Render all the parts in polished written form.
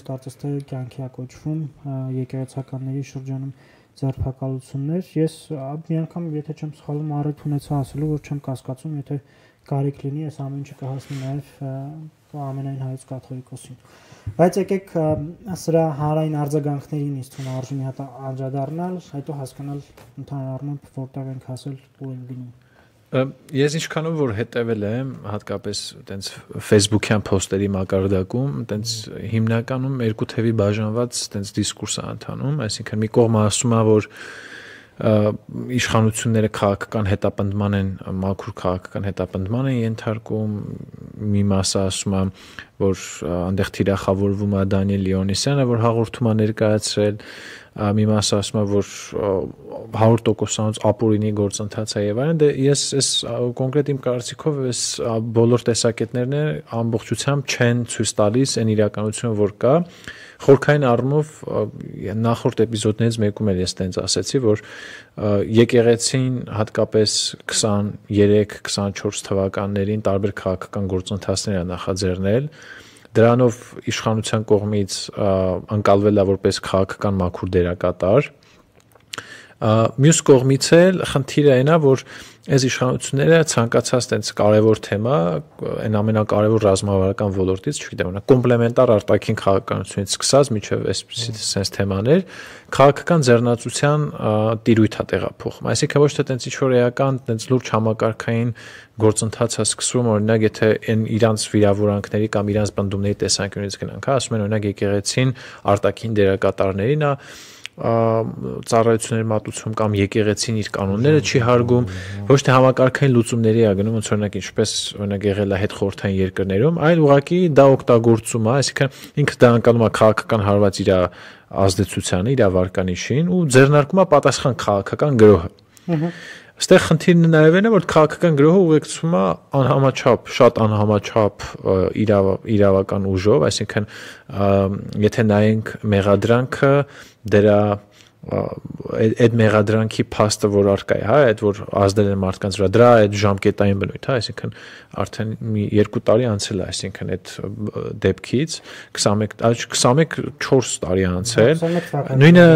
կարծես թե կյանքի է կոչվում եկեղեցականների շրջանում ձերբակալություններ։ Ես մի անգամ, եթե չեմ սխալվում, առիթ ունեցա ասելու, որ չեմ կասկածում, եթե կարիք լինի, այս ամեն ինչը կհասնի նաև ամենայն հայոց կաթողիկոսին։ Բայց եկեք սրա հանրային արձագանքներին ինձ թվում արժի մի հատ անդրադառնալ, հետո հասկանալ ընդհանուր առմամբ որտեղ ենք հասել ու ենք գնում։ Ես ինչքանով որ հետևել եմ հատկապես տենց Facebook-յան post-երի մակարդակում, տենց հիմնականում երկու թևի բաժանված տենց դիսկուրս է ընթանում, այսինքն մի կողմը ասում է, որ իշխանությունները քաղաքական հետապնդման են, մաքուր քաղաքական հետապնդման են ենթարկում, մի մասը ասում է, որ այնտեղ թիրախավորվում է Դանիել Լեոնիսյանը, որ հաղորդում է ներկայացրել, մի մասը ասում է, որ 100%-անոց ապօրինի գործընթաց է եւ այլն, դե ես այս կոնկրետ իմ կարծիքով այս բոլոր տեսակետներն ամբողջությամբ չեն ցույց տալիս այն իրականությունը, որ կա։ Խորքային առումով նախորդ էպիզոդներից մեկում էլ ես տենց ասացի, որ եկեղեցին հատկապես 23-24 թվականներին տարբեր քաղաքական գործընթացներ է նախաձեռնել, դրանով իշխանության կողմից ընկալվել է որպես քաղաքական մաքուր դերակատար։ Մյուս կողմից էլ խնդիրը այն է, որ այս իշխանությունները ցանկացած տենց կարևոր թեմա, այն ամենակարևոր ռազմավարական ոլորտից, չգիտեմ, կոմպլեմենտար արտաքին քաղաքականությունից սկսած մինչև այսպիսի sense թեմաներ, քաղաքական ձեռնացության տիրույթ է տեղափոխում։ Այսինքն ոչ թե տենց ինչ-որ էական, տենց լուրջ համակարգային գործընթաց է սկսվում, օրինակ, եթե այն իրանց վիրավորանքների կամ իրանց բնդումների տեսանկյունից գնանք, ասում են, օրինակ, եկեղեցին արտաքին դերակատարներին է ծառայություններ մատուցում կամ եկեղեցին իր կանոնները չի հարգում, ոչ թե համակարգային լուծումների է գնում, ոնց օրինակ ինչպես օրինակ եղել է հետխորհրդային երկրներում, այլ ուղղակի դա օգտագործում է, այսինքն ինքը դա անցնում է քաղաքական հարված իր ազդեցությանը, իր վարկանիշին ու ձեռնարկում է պատասխան քաղաքական գրոհը։ Այստեղ խնդիրն նաև այն է, որ քաղաքական գրոհը ուղեկցվում է անհամաչափ, շատ անհամաչափ իրավական ուժով, այսինքն եթե նայենք մեղադրանքը, դրա այդ մեղադրանքի փաստը, որ արկա է, հա, այդ որ ազդել են մարդկանց վրա, դրա այդ ժամկետային բնույթ, հա, այսինքն արդեն մի 2 տարի անցել է, այսինքն այդ դեպքից 21-4 տարի անցել։ Նույնը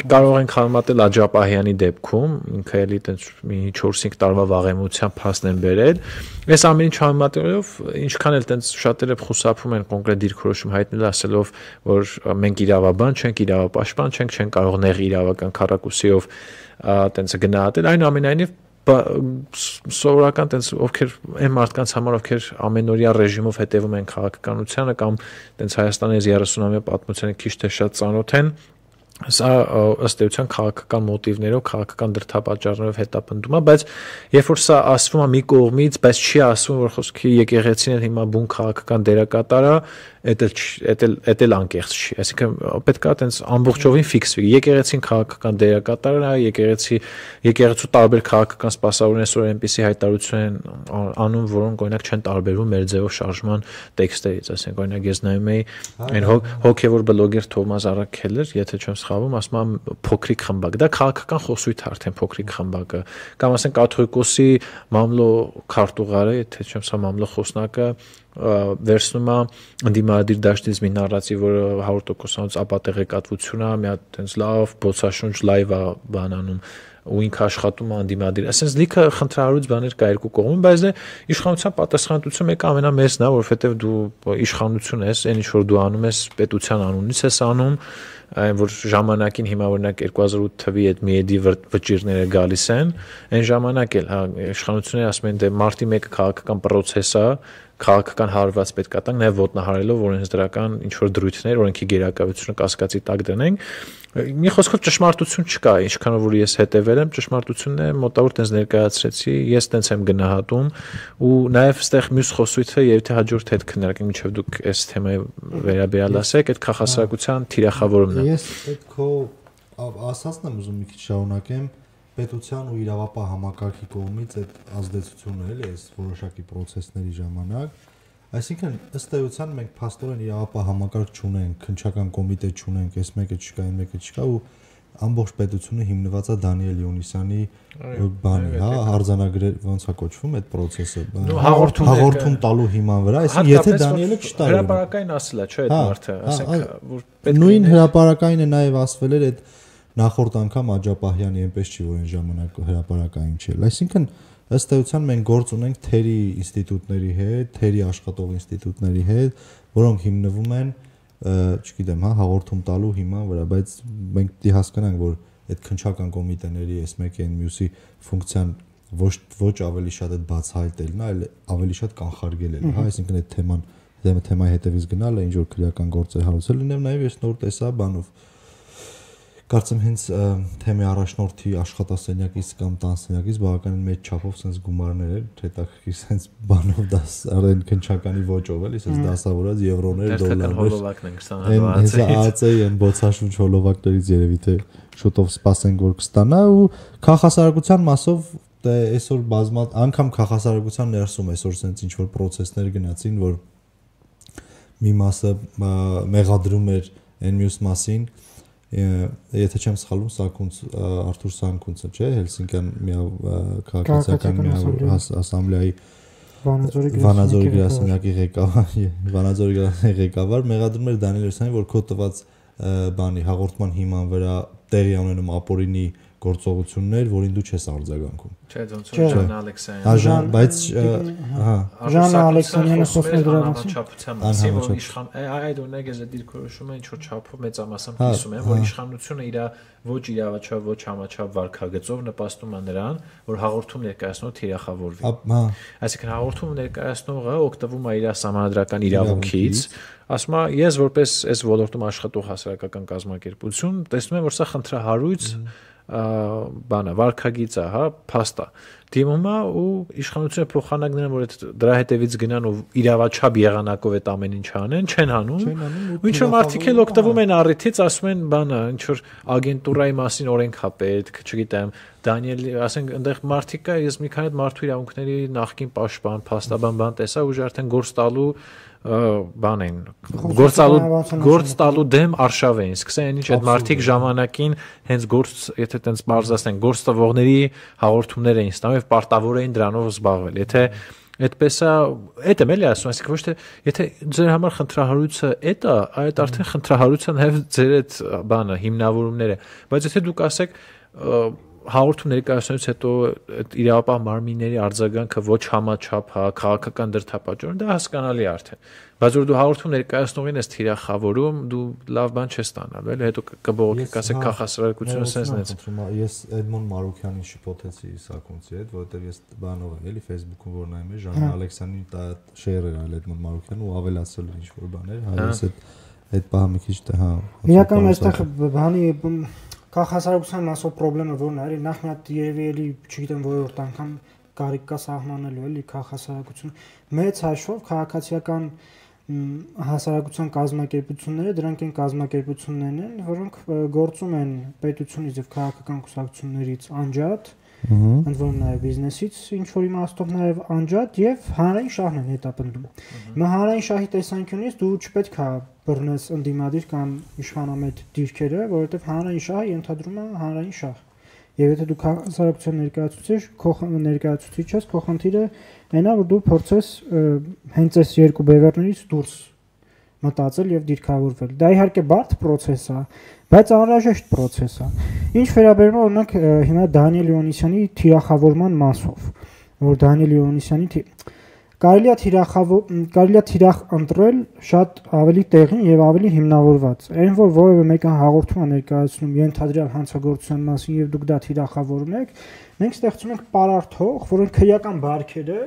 կարող ենք համեմատել Աջապահյանի դեպքում, ինքը էլի տենց մի 4-5 տարվա վաղեմության փաստ են բերել։ Այս ամեն ինչ համեմատելով, ինչքան էլ տենց շատերը խուսափում են կոնկրետ դիրքորոշում հայտնել ասելով, որ մենք իրավաբան չենք, իրավապաշտպան չենք, չեն կարող նեղ իրավական քառակուսիով տենց գնահատել, այնուամենայնիվ սովորական տենց ովքեր այն մարդկանց համար ովքեր ամենօրյա ռեժիմով հետևում են քաղաքականությանը կամ տենց Հայաստանի 30-ամյա պատմությանը քիչ թե շատ ծանոթ են, սա ըստ էության քաղաքական մոտիվներով, քաղաքական դրդապատճառներով հետապնդում է, բայց երբ որ սա ասվում է մի կողմից, բայց չի ասվում, որ խոսքի եկեղեցին էլ հիմա բուն քաղաքական դերակատար է, դա էլ անկեղծ չի, այսինքն պետք է տենց ամբողջովին ֆիքսվի, եկեղեցին քաղաքական դերակատարն է, եկեղեցու տարբեր քաղաքական սպասավորներ այսօր այնպիսի հայտարարություն են անում, որոնք օրինակ չեն տարբերվում մեր ձևով շարժման տեքստերից, ասենք օրինակ ես նայում էի այն հոգևոր բլոգեր Թովմաս Արաքելեր, եթե չեմ սխալվում, ասում եմ փոքրիկ խմբակ, դա քաղաքական խոսույթ է արդեն փոքրիկ խմբակը, կամ ասենք կաթողիկոսի մամլո քարտուղարը, եթե չեմ սա մամլո խոսնակը վերցնում է ընդդիմադիր դաշտից մի նարատիվ, որը 100%-անոց ապատեղեկատվություն է, մի հատ տենց լավ բոցաշունչ լայվ է բանանում ու ինքը աշխատում է անդիմադիր, ասենց լիքը խնդրահարույց բաներ կա երկու կողմում, բայց դե իշխանության պատասխանատվությունը մեկը ամենամեծն է, որովհետև դու իշխանություն ես, այն ինչ որ դու անում ես պետության անունից ես անում, այն որ ժամանակին հիմա օրինակ 2008 թվի այդ միեդի վճիրները գալիս են, այն ժամանակ էլ հա իշխանությունները ասում են դե մարտի 1-ը քաղաքական process է, քաղաքական հարված պետք է տանք, նաև ոտնահարելով օրենսդրական ինչ-որ դրույթներ, օրենքի գերակայությունը կասկածի տակ դնենք։ Մի խոսքով ճշմարտություն չկա, ինչքանով որ ես հետևել եմ, ճշմարտությունն է մոտավոր տենց ներկայացրեցի, ես տենց եմ գնահատում ու նաև այստեղ մյուս խոսույթը երբ թե հաջորդ հետ քննարկենք, մինչև դուք այս թեմայի վերաբերյալ ասեք, այդ քաղաքասարակության թիրախավորումն է։ Ես այդ քո ասածն եմ ուզում մի քիչ շարունակեմ, պետության ու իրավապահ համակարգի կողմից այդ ազդեցությունը էլի այս որոշակի process-ների ժամանակ, այսինքն ըստ էության մենք փաստորեն իրավապահ համակարգ չունենք, քննչական կոմիտե չունենք, այս մեկը չկա, այն մեկը չկա ու ամբողջ պետությունը հիմնված է Դանիել Յունիսյանի բանի, հա, արձանագրեր ոնց է կոչվում այդ process-ը։ Հաղորդում տալու հիման վրա, այսինքն եթե Դանիելը չտա հրապարակային ասել է, չէ՞ այդ մարդը, ասենք որ պետք է նույն հրապարակայինը նաև ասվել էր այդ նախորդ անգամ Աջապահյանի այնպես չի որ այն ժամանակ հրապարակային չէ։ Այսինքն ըստ էության մենք գործ ունենք թերի ինստիտուտների հետ, թերի աշխատող ինստիտուտների հետ, որոնք հիմնվում են չգիտեմ, հա, հաղորդում տալու հիման վրա, բայց մենք պիտի հասկանանք, որ այդ քննչական կոմիտեների այս մեկի այն մյուսի ֆունկցիան ոչ ավելի շատ այդ բացահայտելն է, այլ ավելի շատ կանխարգելելն է, հա, այսինքն այդ թեմայի հետևից գնալը, ինչ որ քրեական գործեր հարուցել, լինև նաև ես նոր տեսա բանով կարծեմ հենց թեմի առաջնորդի աշխատասենյակից կամ տանսենյակից բավականին մեծ չափով sense գումարներ էր, հետաքրքիր sense բանով դաս արդեն քնչականի ոճով էլի, sense դասավորած եվրոներ, դոլարներ։ Հենց ԱԱՑ-ի են բոցաշունչ հոլովակներից երևի թե շուտով սպասենք որ կստանա ու քաղաքասարակության մասով դե այսօր բազմատ անգամ քաղաքասարակության ներսում այսօր sense ինչ որ process-ներ գնացին, որ մի մասը մեղադրում էր այն մյուս մասին եթե չեմ սխալվում Սակունց Արթուր Սանկունցը չէ Հելսինկյան քաղաքացիական ասամբլեայի Վանաձորի գրասենյակի ղեկավար մեղադրում էր Դանիել Էրսյանին որ քո տված բանի հաղորդման հիման վրա տեղի ունենում ապօրինի գործողություններ, որին դու չես արձագանքում։ Չէ, ոնց որ Ժան Ալեքսանյանը։ Բայց Ժան Ալեքսանյանը խոսել դրա մասին, որ իշխան այդ օրինակ ես այդ դիրքորոշումը ինչ որ չափով մեծամասամբ կիսում եմ, որ իշխանությունը իր ոչ իրավաչափ, ոչ համաչափ վարքագծով նպաստում է նրան, որ հաղորդում ներկայացնող թիրախավորվի։ Այսինքն հաղորդում ներկայացնողը օգտվում է իր համանդրական իրավունքից, ասում է ես որպես այս ոլորտում աշխատող հասարակական կազմակերպություն տեսնում եմ որ սա խնդրահարույց բանա վարքագիծ է, հա, փաստա։ Դիմում է ու իշխանությունը փոխանակներն որ դրա հետևից գնան ու իրավաչափ եղանակով այդ ամեն ինչ անեն, չեն անում։ Ու ինչ որ մարդիկ էլ օգտվում են առիթից, ասում են բանա, ինչ որ ագենտուրայի մասին օրենք է պետք, չգիտեմ, Դանիել, ասենք, այնտեղ մարդիկ կա, ես մի քանի մարդու իրավունքների նախկին պաշտպան, փաստաբան տեսա ու արդեն գործ տալու բան են գործ տալու դեմ արշավ էին սկսեն ինչ այդ մարդիկ ժամանակին հենց գործ եթե տենց բարձրացնեն գործ տվողների հաղորդումներ էին ստանում եւ պարտավոր էին դրանով զբաղվել եթե այդպես է այդ եմ էլի ասում այսինքն ոչ թե եթե ձեր համար խնդրահարույցը այդ է այդ արդեն խնդրահարույցը նաեւ ձեր այդ բանը հիմնավորումները բայց եթե դուք ասեք հաղորդում ներկայացնելուց հետո այդ իրավապահ մարմինների արձագանքը ոչ համաչափ հա քաղաքական դրդապատճառ դա հասկանալի է արդեն բայց որ դու հաղորդում ներկայացնողին ես թիրախավորում դու լավ բան չես ստանալու էլ հետո կբողոքի կասեք քաղաքասարակությունը sense-նից ես Էդմոն Մարուքյանին շփոթեցի Սակունցի հետ որովհետև ես բանով եմ էլի Facebook-ում որ նայում եմ Ժան Ալեքսյանի շեյրեր արել Էդմոն Մարուքյանը ու ավելացրել ինչ որ բաներ հա ես այդ բանը մի քիչ հա իրական այստեղ բանի Քաղաքասարակության մասով խնդրեմը որն է, նախ մի հատ երևի էլի, չգիտեմ որորդ անգամ կարիք կա սահմանելու էլի քաղաքասարակություն։ Մեծ հաշվով քաղաքացիական հասարակության կազմակերպությունները դրանք են կազմակերպություններն են, որոնք գործում են պետությունից եւ քաղաքական կուսակցություններից անջատ, ընդ որում նաեւ բիզնեսից ինչ որ իմաստով նաեւ անջատ եւ հանրային շահն են հետապնդում։ Հիմա հանրային շահի տեսանկյունից դու չպետք է բռնես ընդդիմադիր կամ իշխանամետ դիրքերը, որովհետեւ հանրային շահը ենթադրում է հանրային շահ։ Եվ եթե դու քաղաքասարակության ներկայացուցիչ ես, քո խնդիրը այն է, որ դու փորձես հենց այս երկու բևեռներից դուրս մտածել եւ դիրքավորվել։ Դա իհարկե բարդ process է, բայց անհրաժեշտ process է։ Ինչ վերաբերում է օրինակ հիմա Դանիել Յոնիսյանի թիրախավորման մասով, որ Դանիել Յոնիսյանի կարելի է թիրախ ընտրել շատ ավելի տեղին եւ ավելի հիմնավորված։ Այն որ որևէ մեկը հաղորդում է ներկայացնում ենթադրյալ հանցագործության մասին եւ դուք դա թիրախավորում եք, մենք ստեղծում ենք պարարտ հող, որոնք քրեական բարքերը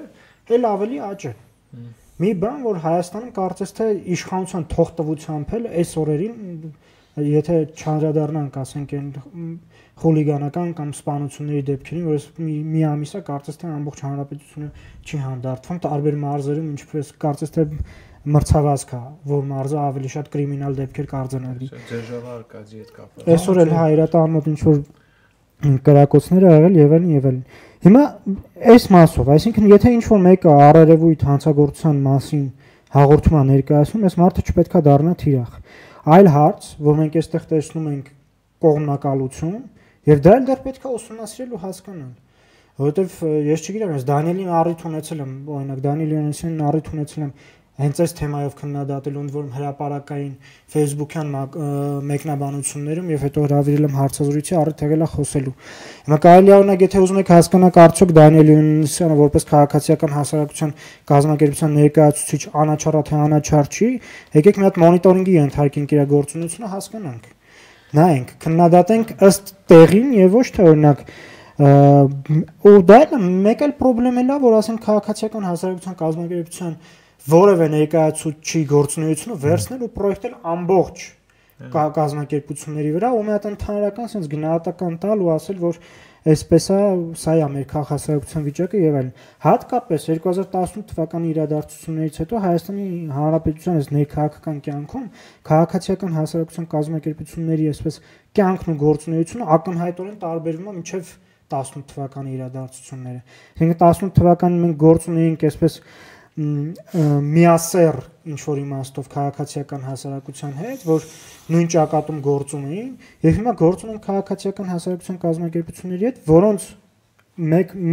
էլ ավելի աճ են։ Մի բան, որ Հայաստանում կարծես թե իշխանության թողտվությամբ էլ այս օրերին եթե չանդրադառնանք, ասենք այն խուլիգանական կամ սպանությունների դեպքերին, որ մի ամիսա կարծես թե ամբողջ հանրապետությունը չի հանդարտվում, տարբեր մարզերում ինչպես կարծես թե մրցավազք է, որ մարզը ավելի շատ կրիմինալ դեպքեր կարձանագրի։ Ձերժավա Արկադիի հետ կապված։ Այսօր էլ հայրատան մոտ ինչ որ կրակոցներ ա եղել եւ այլն։ Հիմա այս մասով, այսինքն եթե ինչ որ մեկը առերևույթ հանցագործության մասին հաղորդում է ներկայացնում, այս մարդը չպետք է դառնա թիրախ։ Այլ հարց, որ մենք այստեղ տեսնում ենք կողմնակալություն եւ դա էլ դեռ պետք է ուսումնասիրել ու հասկանալ, որովհետեւ ես չգիտեմ, ես Դանիելին առիթ ունեցել եմ, օրինակ Դանիել Յոնասյանին առիթ ունեցել եմ հենց այս թեմայով քննադատել ընդ որում հրապարակային Facebook-յան մեկնաբանություններում եւ հետո հրավիրել եմ հարցազրույցի առիթ եղել է խոսելու։ Հիմա կարելի է օրինակ եթե ուզում եք հասկանալ արդյոք Դանիել Յոնասյանը որպես քաղաքացիական հասարակության կազմակերպության ներկայացուցիչ անաչառ թե անաչառ չի, եկեք մի հատ մոնիտորինգի ենթարկենք իր գործունեությունը հասկանանք։ Նայենք, քննադատենք ըստ տեղին եւ ոչ թե օրինակ ու դա մեկ էլ խնդրեմ է, որ ասենք քաղաքացիական հասարակության կազմակերպության որևէ ներկայացուցչի գործունեությունը վերցնել ու պրոյեկտել ամբողջ կազմակերպությունների վրա ու մի հատ ընդհանրական sense գնահատական տալ ու ասել, որ այսպես է, սա է մեր քաղաքացիական վիճակը եւ այլն։ Հատկապես 2018 թվականի իրադարձություններից հետո Հայաստանի Հանրապետության այս ներքաղաքական կյանքում քաղաքացիական հասարակության կազմակերպությունների այսպես կյանքն ու գործունեությունը ակնհայտորեն տարբերվում է մինչեւ 18 թվականի իրադարձությունները։ Այսինքն 18 թվականին մենք գործ ունեինք այսպես միասեռ ինչ որ իմաստով քաղաքացիական հասարակության հետ, որ նույն ճակատում գործում էին, եւ հիմա գործում են քաղաքացիական հասարակության կազմակերպությունների հետ, որոնց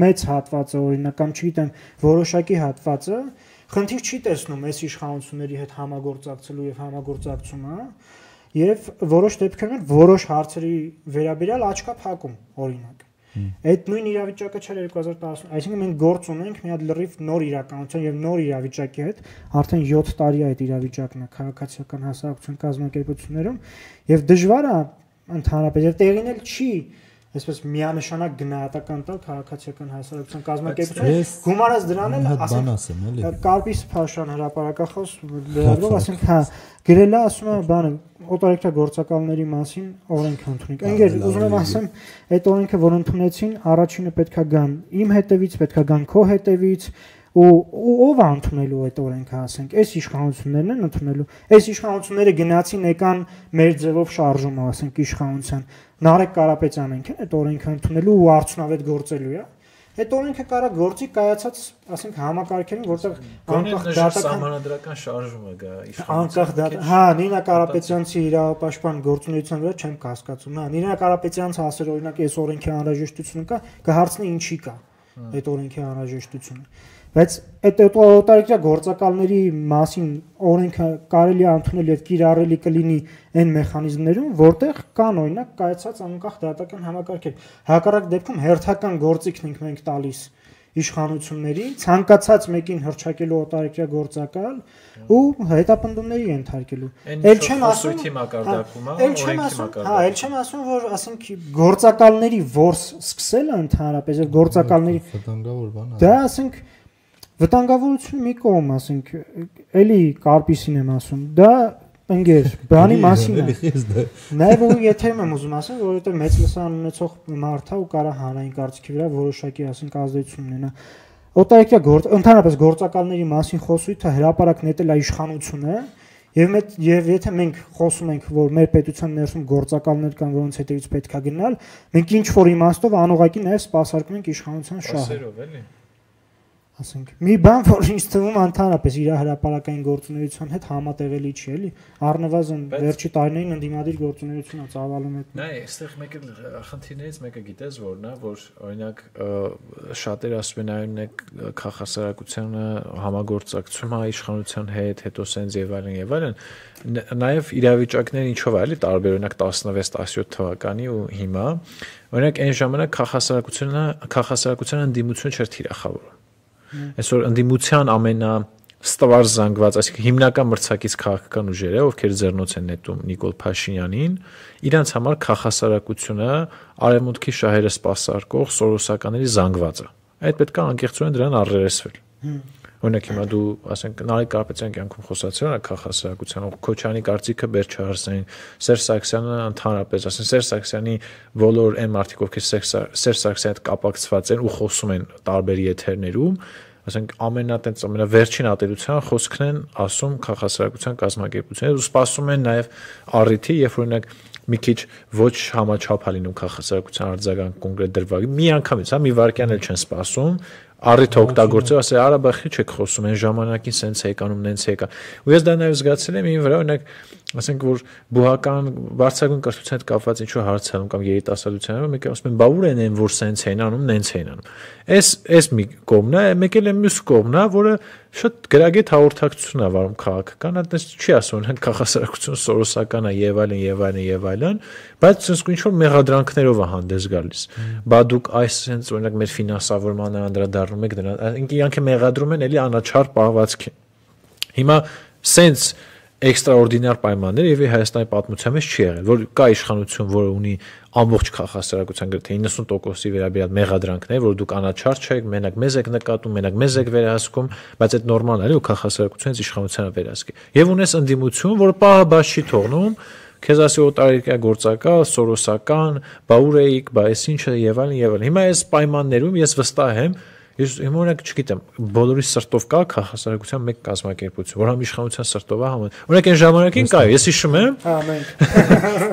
մեծ հատվածը օրինակ կամ չգիտեմ, որոշակի հատվածը խնդիր չի տեսնում այս իշխանությունների հետ համագործակցելու եւ համագործակցումը, եւ որոշ դեպքերում որոշ հարցերի վերաբերյալ աչքա փակում, օրինակ Այդ նույն իրավիճակը չէր 2010, այսինքն մենք գործ ունենք մի հատ լրիվ նոր իրականության եւ նոր իրավիճակի հետ, արդեն 7 տարի է այդ իրավիճակն է քաղաքացիական հասարակության կազմակերպություններում եւ դժվար է ընդհանրապես եւ տեղին էլ չի այսպես միանշանակ գնահատական տալ քաղաքացիական հասարակության կազմակերպությունը գումարած դրան էլ ասենք Կարպիս Փաշյան հրապարակախոս լրագրող ասենք հա գրել է ասում է բանը օտարերկրյա գործակալների մասին օրենք ընդունենք ընկեր ուզում եմ ասեմ այդ օրենքը որ ընդունեցին առաջինը պետքա գան իմ հետևից պետքա գան քո հետևից ու ով է ընդունելու այդ օրենքը ասենք այս իշխանություններն են ընդունելու այս իշխանությունները գնացին եկան մեր ձևով շարժում ասենք իշխանության Նարեկ Կարապետյանն են այդ օրենքը ընդունելու ու արդյունավետ գործելու է այդ օրենքը կարա գործի կայացած ասենք համակարգերին որտեղ անկախ դատական շարժումը գա իշխանության հա Նինա Կարապետյանցի իրավապաշտպան գործունեության վրա չեմ կասկածում հա Նինա Կարապետյանց ասել օրինակ այս օրենքի անհրաժեշտությունը կա կհարցնի ինչի կա այդ օրենքի անհրաժեշտությունը բայց այդ օտարերկրյա գործակալների մասին օրենքը կարելի է ընդունել եւ կիրառելի կլինի այն մեխանիզմներում, որտեղ կան օրինակ կայացած անկախ դատական համակարգեր։ Հակառակ դեպքում հերթական գործիքն ենք մենք տալիս իշխանություններին, ցանկացած մեկին հրճակելու օտարերկրյա գործակալ ու հետապնդումների ենթարկելու։ Էլ չեմ ասում մակարդակում, հա, էլ չեմ ասում, որ ասենք գործակալների որս սկսելը ընդհանրապես եւ գործակալների վտանգավոր բան է։ Դա ասենք վտանգավորությունը մի կողմ, ասենք, էլի Կարպիսին եմ ասում, դա ընկեր, բանի մասին է։ Նաև ու եթերում եմ ուզում ասեմ, որովհետև մեծ լսարան ունեցող մարդ է ու կարա հանրային կարծիքի վրա որոշակի, ասենք, ազդեցություն ունենա։ Օտարերկրյա ընդհանրապես գործակալների մասին խոսույթը հրապարակ նետել է իշխանությունը, եւ եթե մենք խոսում ենք, որ մեր պետության ներսում գործակալներ կան, որոնց հետևից պետք է գնալ, մենք ինչ որ իմաստով անողակի նաև սպասարկում ենք իշխանության շահը։ Ասերով էլի ասենք մի բան որ ինձ թվում ընդհանրապես իր հրապարակային գործունեության հետ համատեղելի չի էլի առնվազն վերջի տարիներին ընդդիմադիր գործունեությունը ծավալում է նայ այստեղ մեկը խնդիրներից մեկը գիտես որն է որ օրինակ շատերը ասում են այո քաղաքասարակությանը համագործակցում է իշխանության հետ հետո սենց եւ այլն նաեւ իրավիճակները ինչով է էլի տարբեր օրինակ 16-17 թվականի ու հիմա օրինակ այն ժամանակ քաղաքասարակությունը ընդդիմություն չէր թիրախավորում Այսօր ընդդիմության ամենաստվար զանգված, այսինքն հիմնական մրցակից քաղաքական ուժերը, ովքեր ձեռնոց են նետում Նիկոլ Փաշինյանին, իրանց համար քաղաքասարակությունը արևմուտքի շահերը սպասարկող սորոսականների զանգվածը։ Այդ պետք է անկեղծորեն դրան առերեսվել։ Օրինակ հիմա դու, ասենք, Նարեկ Կարապետյան կյանքում խոսացել է քաղաքասարակության, Քոչարյանի կարծիքը բեր չհարցնեն, Սերժ Սարգսյանը ընդհանրապես, ասեն, Սերժ Սարգսյանի բոլոր այն մարդիկ, ովքեր Սերժ Սարգսյանի հետ կապակցված են ու խոսում են տարբեր եթերներում, ասենք, ամենավերջին ատելության խոսքն են ասում քաղաքասարակության կազմակերպությունները ու սպասում են նաև առիթի, երբ օրինակ մի քիչ ոչ համաչափ է լինում քաղաքասարակության արձագանք կոնկրետ դրվագի, մի անգամից, հա, մի վայրկյան էլ չեն սպասում Առիթ օգտագործել, ասել արաբախի չեք խոսում, այն ժամանակին սենց է եկանում, նենց է եկա։ Ու ես դա նաև զգացել եմ ին վրա, օրինակ ասենք որ բուհական բարձրագույն կրթության հետ կապված ինչ-որ հարցերում կամ երիտասարդության մեկը ասում են բա ուր են որ սենց էին անում, նենց էին անում։ Այս մի կողմն է, մեկ էլ է մյուս կողմն է, որը շատ գրագետ հաղորդակցություն է վարում քաղաքական, այդպես չի ասում, հենց քաղաքասարակություն սորոսական է եւ այլն եւ այլն եւ այլն, բայց sense ինչ-որ մեղադրանքներով է հանդես գալիս։ Բա դուք այս sense օրինակ մեր ֆինանսավորմանը անդրադառնում եք դրան, իրանք մեղադրում են էլի անաչառ պահվածքի։ Հիմա sense էքստրաորդինար պայմաններ եւ Հայաստանի պատմության մեջ չի եղել, որ կա իշխանություն, որը ունի ամբողջ քաղաքասարակության գրեթե 90%-ի վերաբերյալ մեղադրանքներ, որ դուք անաչառ չեք, մենակ մեզ եք նկատում, մենակ մեզ եք վերահսկում, բայց այդ նորմալ է, որ քաղաքասարակությունից իշխանությանը վերահսկի։ Եվ ունես ընդդիմություն, որը պահաբաց չի թողնում, քեզ ասի օտարերկրյա գործակալ, սորոսական, բա ուր էիք, բա էս ինչը եւ այլն եւ այլն։ Հիմա այս պայմաններում ես վստահ եմ, ես օրինակ չգիտեմ, բոլորի սրտով կա քաղաքասարակության մեկ կազմակերպություն, որ համ իշխանության սրտով է, համ օրինակ այն ժամանակին կա, ես հիշում եմ,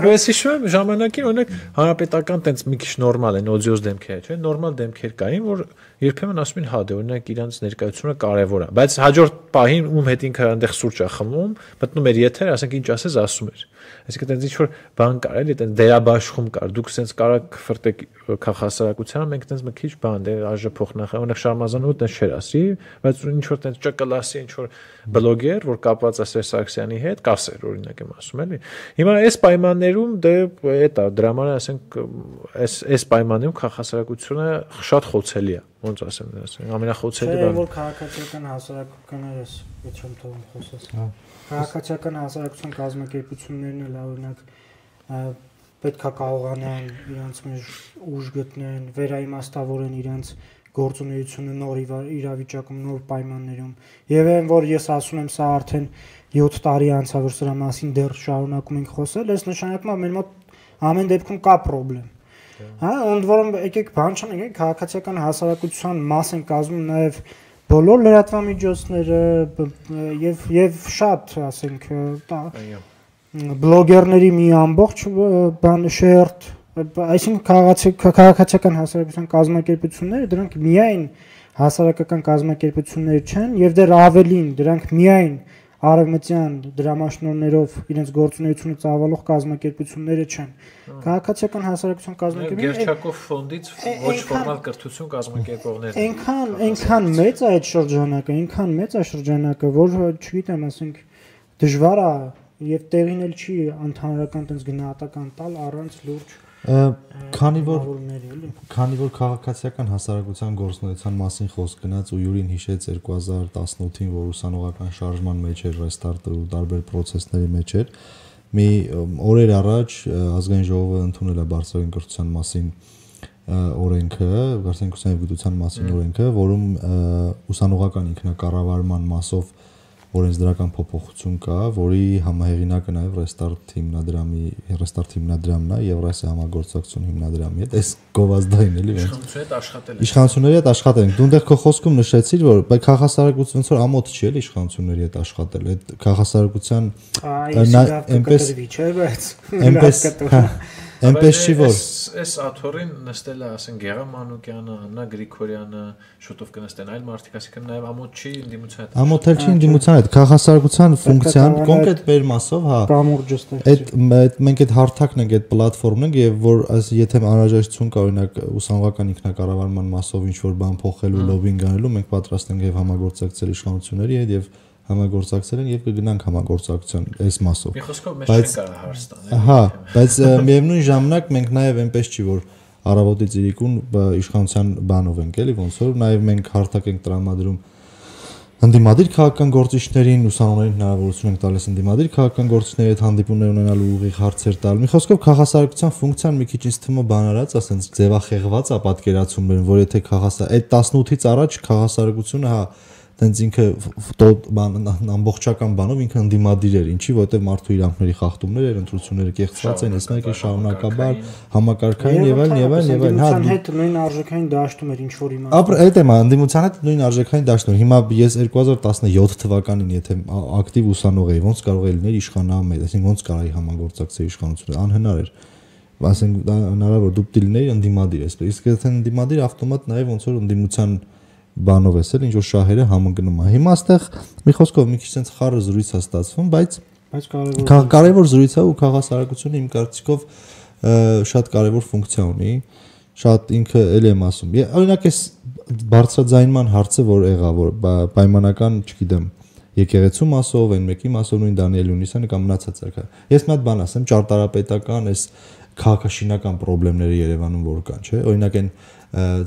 ես հիշում եմ ժամանակին օրինակ հանրապետական տենց մի քիչ նորմալ են օդիոզ դեմքեր, չէ՞, նորմալ դեմքեր կային, որ երբեմն ասում են հա դե օրինակ իրանց ներկայությունը կարևոր է, բայց հաջորդ պահին ում հետ ինքը այնտեղ սուրճ է խմում, մտնում էր եթեր, ասենք ինչ ասես ասում էր։ Այսինքն տենց ինչ-որ բան կար, էլի տենց դերաբաշխում կար, դուք սենց կարակ ֆրտեք քաղաքասարակությանը, մենք տենց մի քիչ բան դե ԱԺ փոխնախ օրինակ Շարմազանովը տենց չէր ասի, բայց ինչ-որ տենց ՃԿԼԱՍ-ի ինչ-որ բլոգեր, որ կապված է Սերժ Սարգսյանի հետ, կասեր օրինակ եմ ասում, էլի։ Հիմա այս պայմաններում դե էտա դրա համար ասենք այս պայմաններում քաղաքասարակությունը շատ խոցելի է, ոնց ասեմ, ամենախոցելի բանը։ Որ քաղաքացիական հասարակությունները ես չեմ թողում խոսես։ Քաղաքացիական հասարակության կազմակերպություններն էլ օրինակ պետք է կարողանան իրենց մեջ ուժ գտնեն, վերաիմաստավորեն իրենց գործունեությունը նոր իրավիճակում, նոր պայմաններում։ Եվ այն որ ես ասում եմ, սա արդեն 7 տարի անցավ, որ սրա մասին դեռ շարունակում ենք խոսել, այս նշանակում է մեր մոտ ամեն դեպքում կա խնդրեմ։ Հա, ընդ որում եկեք բան չանենք, քաղաքացիական հասարակության մաս են կազմում նաև բոլոր լրատվամիջոցները եւ շատ, ասենք, բլոգերների մի ամբողջ բան շերտ, այսինքն քաղաքացիական հասարակության կազմակերպությունները դրանք միայն հասարակական կազմակերպություններ չեն եւ դեռ ավելին դրանք միայն արևմտյան դրամաշնորներով իրենց գործունեությունը ծավալող կազմակերպությունները չեն։ Քաղաքացիական հասարակության կազմակերպությունները Գերչակով ֆոնդից ոչ ֆորմալ կրթություն կազմակերպողներ։ Այնքան մեծ է այդ շրջանակը, որ չգիտեմ, ասենք դժվար է եւ տեղին էլ չի ընդհանրական տես գնահատական տալ առանց լուրջ քանի որ քաղաքացիական հասարակության գործունեության մասին խոսք գնաց ու Յուրին հիշեց 2018-ին, որ ուսանողական շարժման մեջ էր ռեստարտը ու տարբեր process-ների մեջ էր, մի օրեր առաջ ազգային ժողովը ընդունել է բարձրագույն կրթության մասին օրենքը, բարձրագույն գիտության մասին օրենքը, որում ուսանողական ինքնակառավարման մասով օրենսդրական փոփոխություն կա, որի համահեղինակը նաև Restart հիմնադրամն է, Եվրասիա համագործակցություն հիմնադրամի հետ, այս գովազդային էլի իշխանությունների հետ աշխատել ենք։ Դու այնտեղ քո խոսքում նշեցիր, որ բայց քաղաքասարակություն ոնց որ ամոթ չի էլի իշխանությունների հետ աշխատել, այդ քաղաքասարակության այնպես չի որ այս աթորին նստել է, ասենք Գեղամ Մանուկյանը, Աննա Գրիգորյանը, շուտով կնստեն այլ մարդիկ, ասիկան նաև ամոթ չի ինդիմության հետ։ Ամոթ չի ինդիմության հետ, քաղաքասարակության ֆունկցիան կոնկրետ մեր մասով, հա։ Այդ մենք այդ հարթակն ենք, այդ պլատֆորմն ենք եւ որ եթե անհրաժեշտություն կա օրինակ ուսանողական ինքնակառավարման մասով ինչ որ բան փոխելու, լոբինգ անելու, մենք պատրաստ ենք եւ համագործակցել իշխանությունների հետ եւ համագործակցել են եւ կգնանք համագործակցության այս մասով։ Մի խոսքով մեզ չեն կարող հարց տանել։ Հա, բայց միևնույն ժամանակ մենք նաեւ այնպես չի որ առավոտից իրիկուն իշխանության բանով ենք էլի ոնց որ նաեւ մենք հարթակ ենք տրամադրում ընդդիմադիր քաղաքական գործիչներին, ուսանողներին հնարավորություն ենք տալիս ընդդիմադիր քաղաքական գործիչների հետ հանդիպումներ ունենալու ուղիղ հարցեր տալ։ Մի խոսքով քաղաքասարակության ֆունկցիան մի քիչ ինձ թվում է բանարած, ասենց ձևախեղված է պատկերացումներն, որ եթե այդ 18-ից առաջ քաղաքասարակությունը հա տենց ինքը ամբողջական բանով ինքը ընդդիմադիր էր, ինչի որովհետև մարդու իրավունքների խախտումներ էր, ընտրությունները կեղծված են, այս մեկը շարունակաբար համակարգային եւ այլն, հա հետ նույն արժեքային դաշտում էր ինչ որ իմաստով։ Ապա այդ է, ընդդիմության հետ նույն արժեքային դաշտում։ Հիմա ես 2017 թվականին եթե ակտիվ ուսանող էի, ոնց կարող է լինել իշխանամետ, այսինքն ոնց կարայի համագործակցել իշխանությունը, անհնար էր։ Ասենք դա հնարավոր դու պիտի լինեի ընդդիմադիր, այսպես։ Իսկ եթե ընդդիմադիր ավտոմատ նաեւ ոնց որ ընդդիմության բանով էսել ինչ որ շահերը համընկնում է։ Հիմա այստեղ մի խոսքով մի քիչ sense խառը զրույց է ստացվում, բայց Բայց կարևոր զրույց է ու քաղաքասարակությունը իմ կարծիքով շատ կարևոր ֆունկցիա ունի, շատ ինքը էլի եմ ասում։ Օրինակ էս բարձրաձայնման հարցը որ եղավ, որ պայմանական, չգիտեմ, եկեղեցու մասով, այն մեկի մասով նույն Դանիել Յունիսյանը կամ մնացած ցերկա։ Ես մի հատ բան ասեմ, ճարտարապետական էս քաղաքաշինական խնդիրները Երևանում որ կան, չէ՞։ Օրինակ այն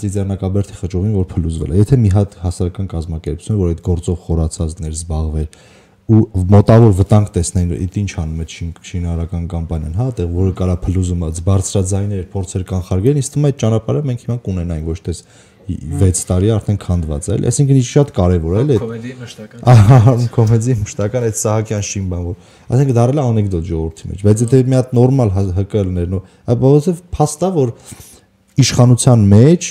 Ծիծեռնակաբերդի խճողին որ փլուզվել է։ Եթե մի հատ հասարակական կազմակերպություն որ այդ գործով խորացածներ զբաղվեր ու մոտավոր վտանգ տեսնեն, ինչ անում այդ շինարարական կամպանիան, հա, այդտեղ որը կարա փլուզումը բարձրաձայներ փորձեր կանխարգելեն, իսկ թվում է այդ ճանապարհը մենք հիմա կունենանք ոչ թե 6 տարի արդեն քանդված է, այսինքն ինչ շատ կարևոր է, կոմեդիի մշտական։ Ահա, կոմեդիի մշտական այդ Սահակյան շինբան, որ այսինքն դարել է անեկդոտ ժողովրդի մեջ, բայց եթե մի հատ նորմալ ՀԿԼ-ներն ու որովհետև փաստա որ իշխանության մեջ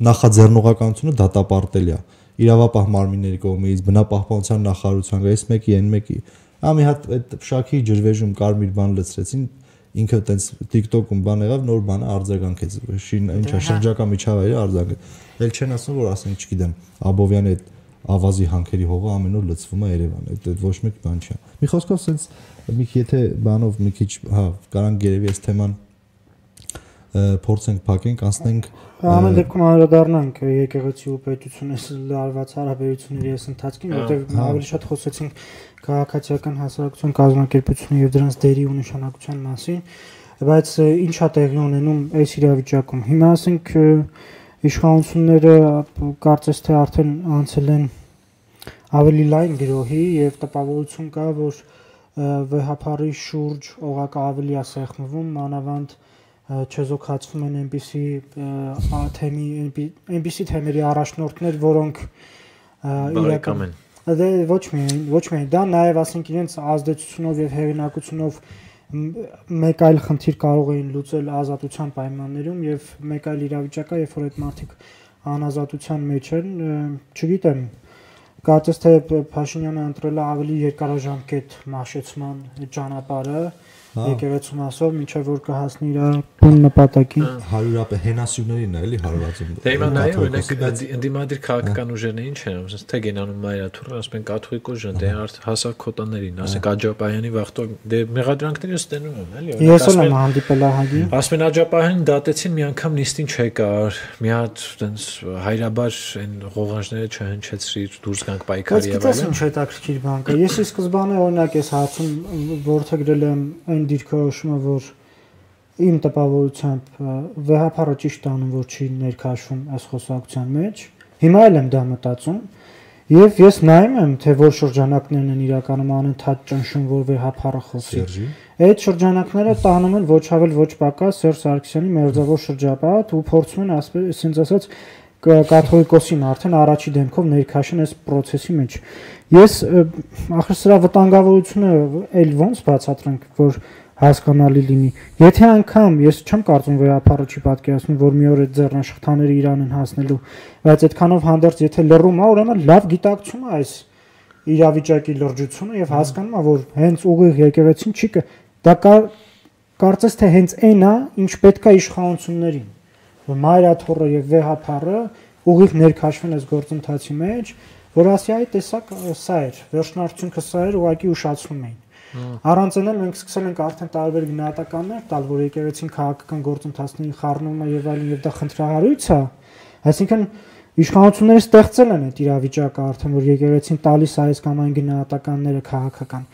նախաձեռնողականությունը դատապարտել է իրավապահ մարմինների կողմից, բնապահպանության նախարարության գայս մեկի, այն մեկի։ Մի հատ այդ Շաքիի ջրվեժում կարմիր բան լցրեցին, ինքը տենց TikTok-ում բան եղավ, նոր բանը արձագանքեց։ Ինչա շրջակա միջավայրը արձագանք։ Էլ չեն ասում, որ ասենք, չգիտեմ, Աբովյանի այդ ավազի հանքերի հողը ամեն օր լցվում է Երևան։ Այդ ոչ մեկ բան չի։ Մի խոսքով sense մի քիչ եթե բանով մի քիչ, հա, կարանք երևի այս թեման փորձենք փակենք, անցնենք ամեն դեպքում անդրադառնանք եկեղեցի ու պետությունից լարված հարաբերությունների այս ընթացքին, որտեղ ավելի շատ խոսեցինք քաղաքացիական հասարակություն կազմակերպությունը եւ դրանց դերի ու նշանակության մասին, բայց ինչ է տեղի ունենում այս իրավիճակում։ Հիմա ասենք իշխանությունները կարծես թե արդեն անցել են ավելի լայն գրոհի եւ տպավորություն կա, որ վեհապարի շուրջ օղակը ավելի է սեղմվում, մանավանդ չեզոքացվում են այնպիսի թեմերի առաջնորդներ, որոնք իրական են։ Դե ոչ միայն դա, նաև ասենք իրենց ազդեցությունով եւ հեղինակությունով մեկ այլ խնդիր կարող էին լուծել ազատության պայմաններում եւ մեկ այլ իրավիճակ է, երբ որ այդ մարդիկ անազատության մեջ են, չգիտեմ, կարծես թե Փաշինյանը ընտրել է ավելի երկարաժամկետ մաշեցման ճանապարհը եկեղեցու մասով, մինչև որ կհասնի իր բուն նպատակին 100% հենասյուներին է էլի հարվածում։ Դե հիմա նայ օրինակ ընդդիմադիր քաղաքական ուժերն ինչ են, ասես թե գենանում Մայրաթուրը, ասում են կաթողիկ ուժն, դե հասակ քոտաներին, ասենք Աջապահյանի վախտով, դե մեղադրանքները ստենում են, էլի։ Ես էլ եմ հանդիպել ահագի։ Ասում են Աջապահյանին դատեցին, մի անգամ նիստին չեկար, մի հատ տենց հայրաբար այն ղողանջները չհնչեցրի, դուրս գանք պայքարի եւ այլն։ Ինչ հետաքրքիր բան կա։ Ես ի սկզբանե օրինակ այս հարցում որդեգրել եմ այն դիրքորոշումը, որ իմ տպավորությամբ վեհապարը ճիշտ անում, որ չի ներքաշվում այս խոսակցության մեջ։ Հիմա էլ եմ դա մտածում եւ ես նայում եմ, թե որ շրջանակներն են իրականում անընդհատ ճնշում, որ վեհապարը խոսի։ Այդ շրջանակները տանում են ոչ ավել ոչ պակաս Սերժ Սարգսյանի մերձավոր շրջապատ ու փորձում են ասենց ասած կաթողիկոսին արդեն առաջի դեմքով ներքաշեն այս process-ի մեջ։ Ես ախր սրա վտանգավորությունը էլ ոնց բացատրենք, որ հասկանալի լինի։ Եթե անգամ ես չեմ կարծում վեհապարը չի պատկերացնում, որ մի օր այդ ձեռնաշխտաները Իրան են հասնելու, բայց այդքանով հանդերձ եթե լռում է, ուրեմն լավ գիտակցում է այս իրավիճակի լրջությունը եւ հասկանում է, որ հենց ուղիղ եկեղեցին չի դա կարծես թե հենց այն է, ինչ պետք է իշխանություններին, որ Մայրաթորը եւ վեհապարը ուղիղ ներքաշվեն այս գործընթացի մեջ, որ ասի այ տեսակ սա էր, վերջնարդյունքը սա էր, ուղղակի ուշացնում էին։ Առանց այնել մենք սկսել ենք արդեն տարբեր գնահատականներ տալ, որ եկեղեցին քաղաքական գործընթացների խառնումն է եւ այլն եւ դա խնդրահարույց է, այսինքն իշխանությունները ստեղծել են այդ իրավիճակը արդեն, որ եկեղեցին տալիս է այս կամ այն գնահատականները քաղաքական։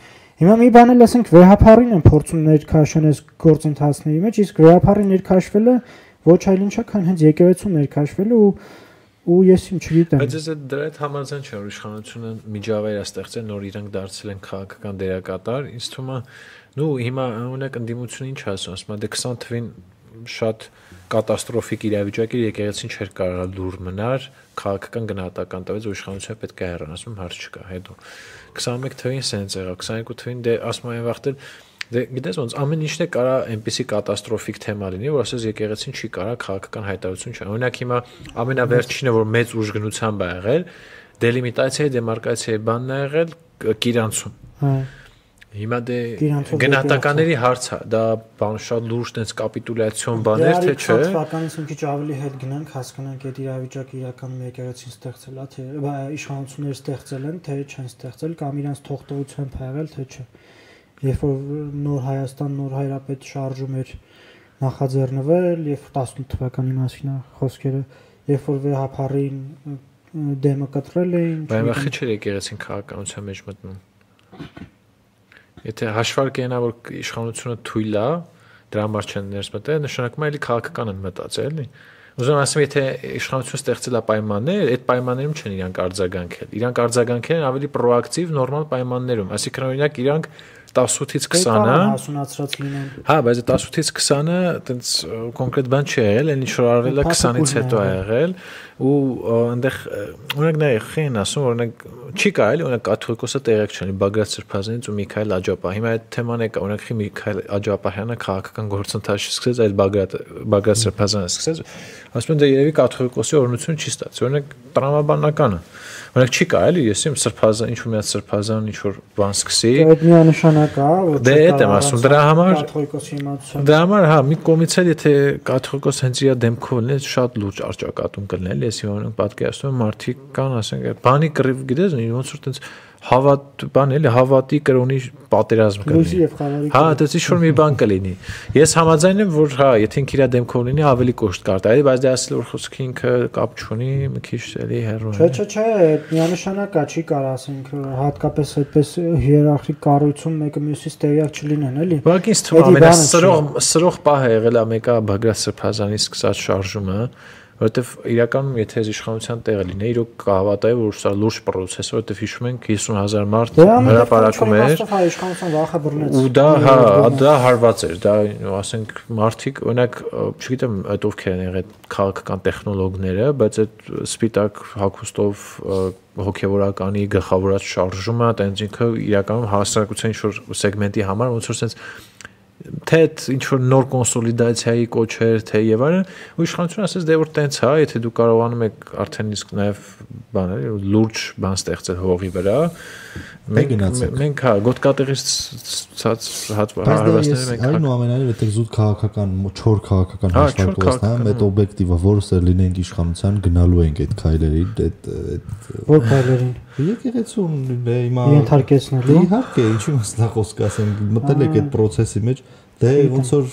Հիմա մի բան էլ ասենք վեհապարին են փորձում ներքաշեն այս գործընթացների մեջ, իսկ վեհապարի ներքաշվելը ոչ այլ ինչ է, քան հենց եկեղեցու ներքաշվելը ու ես չգիտեմ։ Բայց ես դրա հետ համաձայն չեմ, որ իշխանությունը միջավայր է ստեղծել, նոր իրանք դարձել են քաղաքական դերակատար, ինձ թվում է, նու հիմա օրինակ ընդդիմությունը ինչ ասում, ասում է դե 20 թվին շատ կատաստրոֆիկ իրավիճակ էր, եկեղեցին չէր կարող լուր մնար, քաղաքական գնահատական տվեց, որ իշխանությունը պետք է հեռան, ասում հարց չկա, հետո 21 թվին սենց եղավ, 22 թվին դե ասում են վախտել Դե գիտես ոնց ամեն ինչն է կարա այնպեսի կատաստրոֆիկ թեմա լինի, որ ասես եկեղեցին չի կարա քաղաքական հայտարարություն չի։ Օրինակ հիմա ամենավերջինը որ մեծ ուժգնությամբ է եղել, դելիմիտացիայի դեմարկացիայի բանն է եղել Կիրանցում։ Հիմա դե գնահատականների հարց է, դա բան շատ լուրջ տենց կապիտուլյացիոն բաներ թե չէ։ Թվականից մի քիչ ավելի հետ գնանք, հասկանանք այդ իրավիճակը իրականում եկեղեցին ստեղծել է, թե իշխանությունները ստեղծել են, թե չեն ստեղծել կամ իրանց թողտվությամբ ա եղել, թե չէ։ Երբ որ նոր Հայաստան, նոր հայրապետ շարժում էր նախաձեռնվել, եւ 18 թվականի մասին է խոսքերը, երբ որ վեհապարին դեմը կտրել էին, բայց խիչ էր եկեղեցին քաղաքականության մեջ մտնում։ Եթե հաշվարկը այնա որ իշխանությունը թույլ է, դրա համար չեն ներս մտել, նշանակում է էլի քաղաքական են մտածել, էլի։ Ուզում ասեմ, եթե իշխանությունը ստեղծել է պայմաններ, այդ պայմաններում չեն իրանք արձագանքել։ Իրանք արձագանքել են ավելի պրոակտիվ, նորմալ պայմաններում, այսինքն օրինակ իրանք 18-ից 20-ը հասունացրած լինեն։ Հա, բայց 18-ից 20-ը այտենց կոնկրետ բան չի եղել, այն ինչ որ արվել է 20-ից հետո է եղել ու այնտեղ օրինակ նայ խին ասում օրինակ չի կարելի օրինակ կաթողիկոսը տեղեկ չունի Բագրատ Սրբազանից ու Միքայել Աջապահ։ Հիմա այդ թեման է կա, օրինակ խի Միքայել Աջապահյանը քաղաքական գործընթաց սկսեց այդ Բագրատ Սրբազանը սկսեց, ասում են դե երևի կաթողիկոսի օրենություն չի ստացել, օրինակ տրամաբանական է։ Օրինակ չի կարելի, ես իմ Սրբազան, ինչ որ մի հատ Սրբազան ինչ որ բան սկսի։ Այդ միանշանակ է, որ դե այդ եմ ասում, դրա համար կաթողիկոսի իմացություն։ Դրա համար հա, մի կողմից էլ եթե կաթողիկոս հենց իր դեմքով լինի, շատ լուրջ արճակատում կլիներ, ես հիմա օրինակ պատկերացնում եմ մարդիկ կան, ասենք, բանի կռիվ, գիտես, ոնց որ տենց հավատ բան էլի հավատի կրոնի պատերազմ կլինի։ Հա, դից ինչ որ մի բան կլինի։ Ես համաձայն եմ, որ հա, եթե ինքը իր դեմքով լինի, ավելի կոշտ կարտա, բայց դե ասել որ խոսքը ինքը կապ չունի, մի քիչ էլի հեռու է։ Չէ, միանշանակ է, չի կարող ասենք, հատկապես այդպես հիերարխիկ կառույցում մեկը մյուսից տեղյակ չլինեն, էլի։ Ուղղակի ինձ թվում է ամենասրող պահը եղել է մեկը Բագրատ Սրբազանի սկսած շարժումը, որովհետև իրականում եթե այս իշխանության տեղը լինի, իրոք կհավատայի, որ սա լուրջ process է, որովհետև հիշում ենք 50000 մարդ հրապարակում էր։ Իշխանության վախը բռնեց։ Ու դա հա, դա հարված էր, դա ասենք մարդիկ, օրինակ, չգիտեմ, այդ ովքեր են եղել քաղաքական տեխնոլոգները, բայց այդ սպիտակ հագուստով հոգևորականի գլխավորած շարժումը, տենց ինքը իրականում հասարակության ինչ-որ սեգմենտի համար ոնց որ sense թե ինչ որ նոր կոնսոլիդացիայի կոչեր, թե եւ այլն, ու իշխանությունը ասես դե որ տենց հա, եթե դու կարողանում եք արդեն իսկ նաեւ բաներ լուրջ բան ստեղծել հողի վրա, մենք հա գոտկատեղից ցած հարվածները մենք այն ու ամենայնիվ եթե զուտ քաղաքական, չոր քաղաքական հաշվարկողն է, այդ օբյեկտիվը, որս էլ լինենք իշխանության, գնալու ենք այդ քայլերին, այդ որ քայլերին եկեղեցուն հիմա ենթարկեցնելու իհարկե ինչի մասնա խոսք ասեմ մտել եք այդ process-ի մեջ դե ոնց որ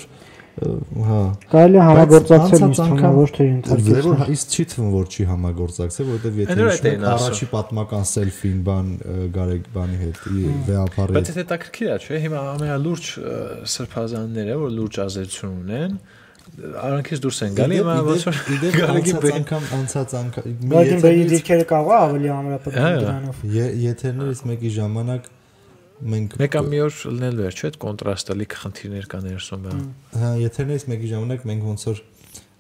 հա կարելի համագործակցել ինստիտուտը ոչ թե ինտերվյու իսկ չի թվում որ չի համագործակցել որովհետև եթե հիշում առաջի պատմական սելֆին բան գարեգ բանի հետ վեապարի բայց եթե հետաքրքիր է չէ հիմա ամենալուրջ սրբազանները որ լուրջ ազդեցություն ունեն արանքից դուրս են գալի հիմա ոնց որ անցած անգամ Գագին բերի դիրքերը կարող է ավելի ամրապնդել դրանով եթերներից մեկի ժամանակ մենք մեկը մի օր լինելու էր չէ՞ այդ կոնտրաստը լիք խնդիրներ կան ներսում բան հա եթերներից մեկի ժամանակ մենք ոնց որ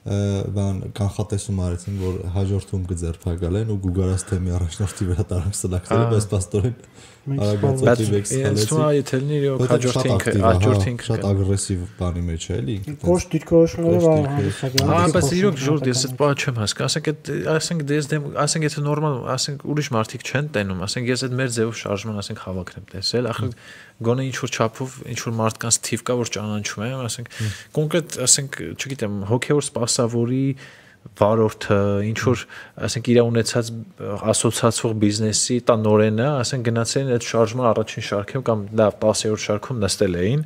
բան կանխատեսում արեցին որ հաջորդում կձերբակալեն ու գուգարած թեմի առաջնորդի վրա տարանք սլակները բայց պաստորեն արագացոտի վեքսալեցի եթե լինի իրոք հաջորդինք շատ ագրեսիվ բանի մեջ է էլի ոչ դիրքորոշումներով հանդիսակել հա բայց իրոք ժորդ ես այդ բանը չեմ հասկանում ասենք դες դեմ ասենք եթե նորմալ ասենք ուրիշ մարդիկ չեն տենում ասենք ես այդ մեր ձևով շարժման ասենք հավաքն եմ տեսել ախր գոնե ինչ որ չափով ինչ որ մարդկանց թիվ կա որ ճանաչում եմ ասենք կոնկրետ ասենք չգիտեմ հոգեոր սպասավորի վարորդը ինչ որ ասենք իր ունեցած ասոցիացվող բիզնեսի տա նորենը ասենք գնացել այդ շարժման առաջին շարքում կամ լավ 10-րդ շարքում նստել էին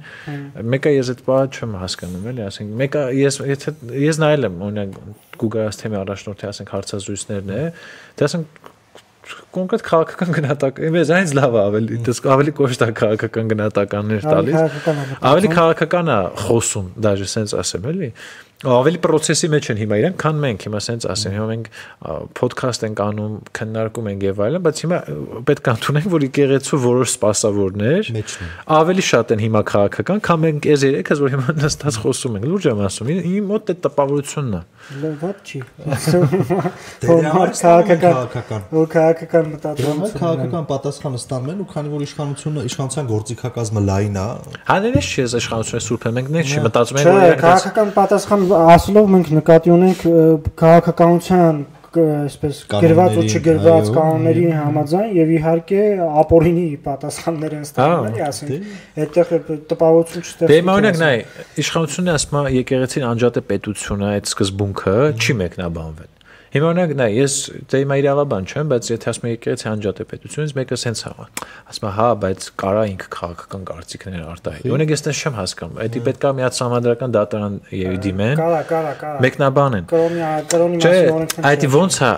մեկը ես այդ բանը չեմ հասկանում էլի ասենք մեկը ես նայել եմ օրինակ Google-ից թեմի առաջնորդի ասենք հարցազրույցներն է դա ասենք կոնկրետ քաղաքական գնահատական ես այնց լավ ավելի կոշտ է քաղաքական գնահատականներ տալիս ավելի քաղաքական է խոսում դաժե sense ասեմ էլի ավելի process-ի մեջ են հիմա իրենք քան մենք հիմա sense ասեմ հիմա մենք podcast ենք անում քննարկում ենք եւ այլն բայց հիմա պետք է ընդունենք որ եկեղեցու որոշ սպասավորներ ավելի շատ են հիմա քաղաքական քան մենք այս երեքս որ հիմա նստած խոսում ենք լուրջ եմ ասում իմ մոտ այդ տպավորությունն է լավად չի քաղաքական մտածողություն քաղաքական պատասխանը ստանում են ու քանի որ իշխանության գործիքակազմը լայն է հաներես չի այս իշխանությունը սուրբ է մենք նենց չի մտածում ենք որ քաղաքական պատասխան ասելով մենք նկատի ունենք քաղաքականության այսպես գրված ու չգրված կանոնների համաձայն եւ իհարկե ապօրինի պատասխաններ են ստանում, էլի, ասենք, այդտեղ տպավորություն չստեղծվի։ Դե օրինակ նայ, իշխանությունն ասում է եկեղեցին անջատ է պետությունը, այդ սկզբունքը չի մեկնաբանվել։ Հիմա օրինակ նայ, ես դե հիմա իրավաբան չեմ, բայց եթե ասում եմ եկեղեցի անջատ է պետությունից, մեկը սենց է։ Ասում է, հա, բայց կարա ինքը քաղաքական կարծիքներ արտահայտի։ Օրինակ ես դες չեմ հասկանում, դա պետք է միած համանդրական դատարան եւի դիմեն։ Կարա։ Մեկնաբանեն։ Կրոնի մասին օրենքներ։ Այդ ոնց է,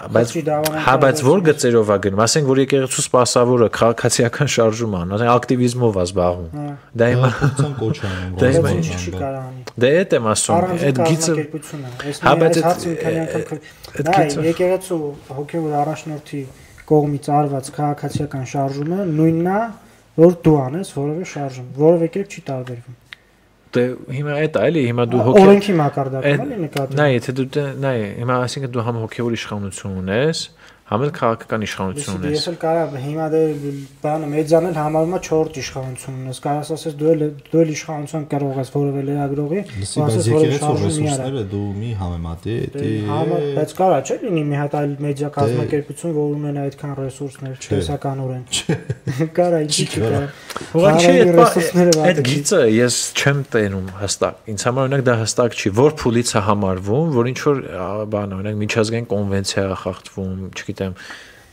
բայց որ գծերով է գնում, ասենք որ եկեղեցու սպասավորը քաղաքացիական շարժում ան, ասենք ակտիվիզմով է զբաղվում։ Դա հիմա կոչ անում։ Դա հիմա չի կարանի։ Դե այդ եմ ասում, այդ գիծը հա բայց այդ եկեղեցու հոգևոր առաջնորդի կողմից արված քաղաքացիական շարժումը նույնն է, որ դու անես որևէ շարժում, որևէ կերպ չի տարբերվում։ Դե հիմա այդ է, էլի, հիմա դու օրենքի մակարդակում էլի նկատի։ Նայ, եթե դու նայ, հիմա ասենք դու համ հոգևոր իշխանություն ունես, համ էլ քաղաքական իշխանություն ունես։ Ես էլ կարա հիմա դե բանը մեծանել համարում է 4 իշխանություն ունես, կարաս ասես դու էլ իշխանություն կարող ես որևէ լրագրողի, ասես որևէ ռեսուրսները դու մի համեմատի, բայց կարա չէ լինի մի հատ այլ մեդիա կազմակերպություն, որ ունենա այդքան ռեսուրսներ, տեսականորեն։ Կարա ինչի՞ կարա։ Ուղղակի չէ, այդ գիծը ես չեմ տենում հստակ։ Ինձ համար օրինակ դա հստակ չի, որ փուլից է համարվում, որ ինչ որ բան օրինակ միջազգային կոնվենցիա է խախտվում, չգիտեմ,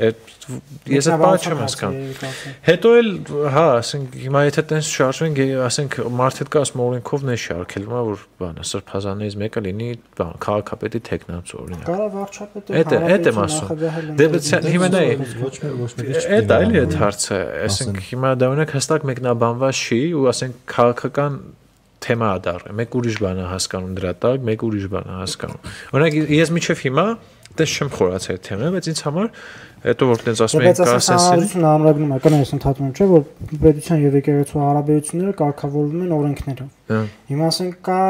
ես այդ բանը չեմ հասկանում։ Հետո էլ, հա, ասենք հիմա եթե տենց շարժվենք, ասենք մարդը կա ասում օրենքով նե շարքել, որ բանը սրբազաններից մեկը լինի, բան, քաղաքապետի տեխնացու օրինակ։ Կարա վարչապետը։ Այդ եմ ասում։ Դե հիմա նայ, այդ այլ է հարցը, ասենք հիմա դա օրինակ հստակ մեկնաբանված չի ու ասենք քաղաքական թեմա է դառնում։ Մեկ ուրիշ բան է հասկանում դրա տակ, մեկ ուրիշ բան է հասկանում։ Օրինակ ես միջև հիմա դες չեմ խորացել այդ թեմը, բայց ինձ համար հետո որ տենց ասում են կասեն ամրագրում է, կնայես ընդհատում չէ, որ պետության եւ եկեղեցու հարաբերությունները կարգավորվում են օրենքներով։ Հիմա ասենք կա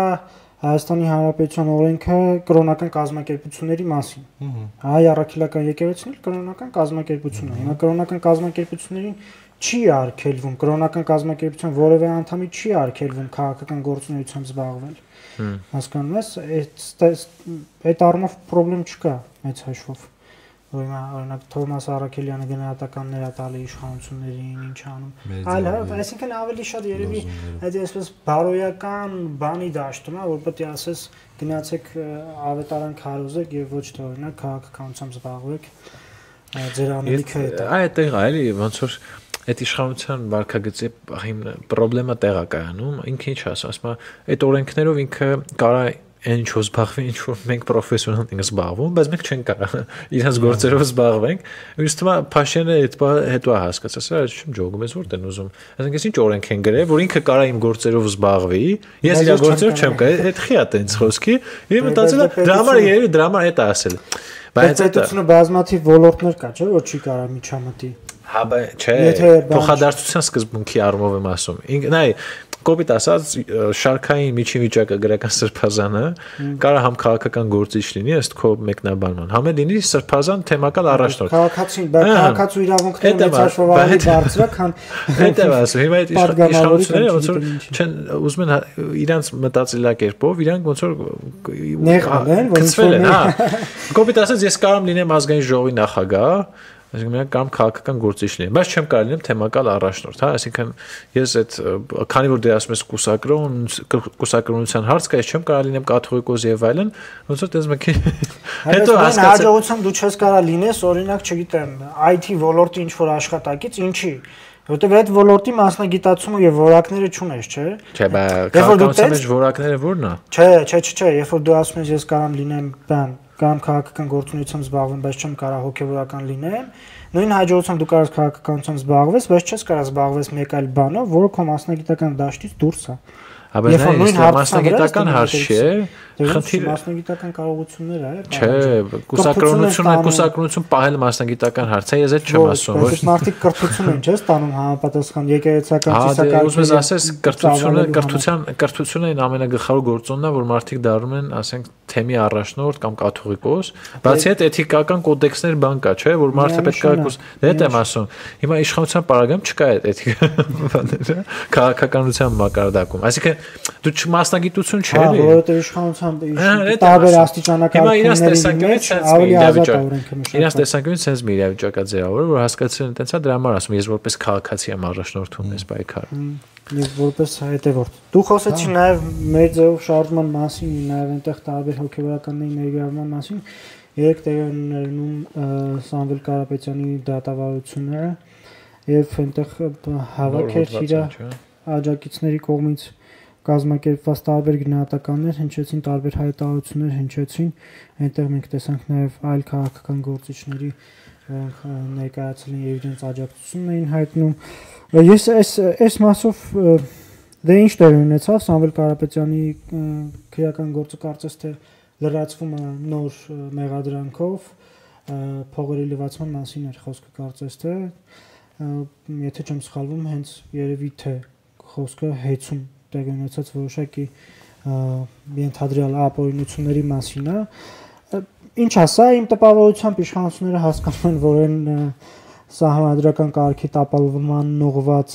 Հայաստանի Հանրապետության օրենքը կրոնական կազմակերպությունների մասին։ Հայ առաքելական եկեղեցին կրոնական կազմակերպություն է։ Հիմա կրոնական կազմակերպություններին չի արգելվում, կրոնական կազմակերպության որևէ անդամի չի արգելվում քաղաքական գործունեությամբ զբաղվել։ Հասկանում ես, այդ առումով խնդրեմ չկա մեծ հաշվով։ Օրինակ Թովմաս Արաքելյանը գնահատականներ է տալի իշխանություններին, ինչ անում։ Այլ այսինքն ավելի շատ երևի այդ այսպես բարոյական բանի դաշտում է, որ պետք է ասես գնացեք ավետարան քարոզեք եւ ոչ թե օրինակ քաղաքականությամբ զբաղվեք ձեր անելիքը հետ։ Այդտեղ է, էլի ոնց որ այդ իշխանության վարկագծի խնդրեմը տեղա կայանում, ինքը ինչ ասում է, այդ օրենքներով ինքը կարա ինչ որ զբաղվի, ինչ որ մենք պրոֆեսիոնալ ենք զբաղվում, բայց մենք չենք կարող իրենց գործերով զբաղվենք։ Ուրիշ թվում է Փաշինյանը հետո հասկացա, սա չեմ ջոգում, ես որտեն ուզում։ Այսինքն ես ինչ օրենք են գրել, որ ինքը կարա իմ գործերով զբաղվի, ես իր գործերով չեմ կարող, այդ խի է տենց խոսքի։ Ես մտածել եմ դրա համար երևի դրա համար այդ է ասել։ Բայց այդությունը բազմաթիվ ոլորտներ կա, չէ՞, որ չի կարող միջամտի։ Հա, չէ, փոխադարձության սկզբունքի առումով եմ ասում։ Նայ, կոպիտ ասած, շարքային միջին վիճակը գրական սրբազանը կարա համ քաղաքական գործիչ լինի, ըստ քո մեկնաբանման, համ էլ լինի սրբազան թեմակալ առաջնորդ։ Քաղաքացին, բայց քաղաքացու իրավունքները մեծ հաշվով ավելի բարձր է, քան Հետ եմ ասում, հիմա այդ իշխանությունները ոնց որ չեն ուզում են իրանց մտածելակերպով, իրանք ոնց որ նեղվել են, գցվել են, հա։ Կոպիտ ասած, ես կարող եմ լինեմ ազգային ժողովի նախագահ, այսինքն կամ քաղաքական գործիչ լինեմ, բայց չեմ կարող լինեմ թեմակալ առաջնորդ, հա, այսինքն ես այդ քանի որ դե ասում ես կուսակրոնության հարց կա, ես չեմ կարող լինեմ կաթողիկոս եւ այլն, ոնց որ դες մեկ հետո հասկացա հաջողությամբ դու չես կարող լինես, օրինակ, չգիտեմ, IT ոլորտի ինչ որ աշխատակից, ինչի որտեվ այդ ոլորտի մասնագիտացումը եւ որակները չունես, չէ՞։ Չէ, բայց քաղաքականության մեջ որակները ո՞րն է։ Չէ, երբ որ դու ասում ես ես կարող լինեմ բան կամ քաղաքական գործունեությամբ զբաղվում, բայց չեմ կարող հոգեվորական լինեմ, նույն հաջողությամբ դու կարող ես քաղաքականությամբ զբաղվես, բայց չես կարող զբաղվես մեկ այլ բանով, որը քո մասնագիտական դաշտից դուրս է։ Բայց մասնագիտական հարց չէ, խնդիրը մասնագիտական կարողություններ է, չէ, կուսակրոնություն պահել մասնագիտական հարց է, ես այդ չեմ ասում, ոչ մարդիկ կրթություն են, չէ՞, ստանում համապատասխան եկեղեցական ծիսակարգի։ Ուզում ես ասես կրթությունը այն ամենագլխավոր գործոնն է, որ մարդիկ դառնում են, ասենք, թեմի առաջնորդ կամ կաթողիկոս, բացի այդ էթիկական կոդեքսներ բան կա, չէ, որ մարդը պետք է դա եմ ասում։ Հիմա իշխանության պարագայում չկա այդ էթիկա, քաղաքականության մակարդակում։ Այսինքն դու մասնագիտություն չէ, էլի։ Որովհետև իշխանության տարբեր աստիճանակարգումների ավելի ազատ օրենքը մշակված։ Իրաց տեսանկյունից sense մի իրավիճակա ձևավորը, որ հասկացել են տենցա դրա համար ասում, ես որպես քաղաքացի եմ առաջնորդում այս պայքարը։ Եվ որպես հետևորդ։ Դու խոսեցի նաև մեր ձևով շարժման մասին, նաև այնտեղ տարբեր հոգեվորականների ներգրավման մասին։ Երեք տեղի ունենում Սամվել Կարապետյանի դատավարությունները եւ այնտեղ հավաք էր իր աջակիցների կողմից կազմակերպված տարբեր գնահատականներ, հնչեցին տարբեր հայտարարություններ, հնչեցին։ Այնտեղ մենք տեսանք նաև այլ քաղաքական գործիչների, որոնք ներկայացել են եւ իրենց աջակցությունն էին հայտնում։ Ես այս մասով դե ինչ տեղ ունեցավ Սամվել Կարապետյանի քրեական գործը կարծես թե լրացվում է նոր մեղադրանքով փողերի լվացման մասին էր խոսքը կարծես թե եթե չեմ սխալվում հենց երևի թե խոսքը հեծում տեղ ունեցած որոշակի ենթադրյալ ապօրինությունների մասին է ինչ ասա իմ տպավորությամբ իշխանությունները հասկանում են որ են սահմանադրական կարգի տապալման ուղղված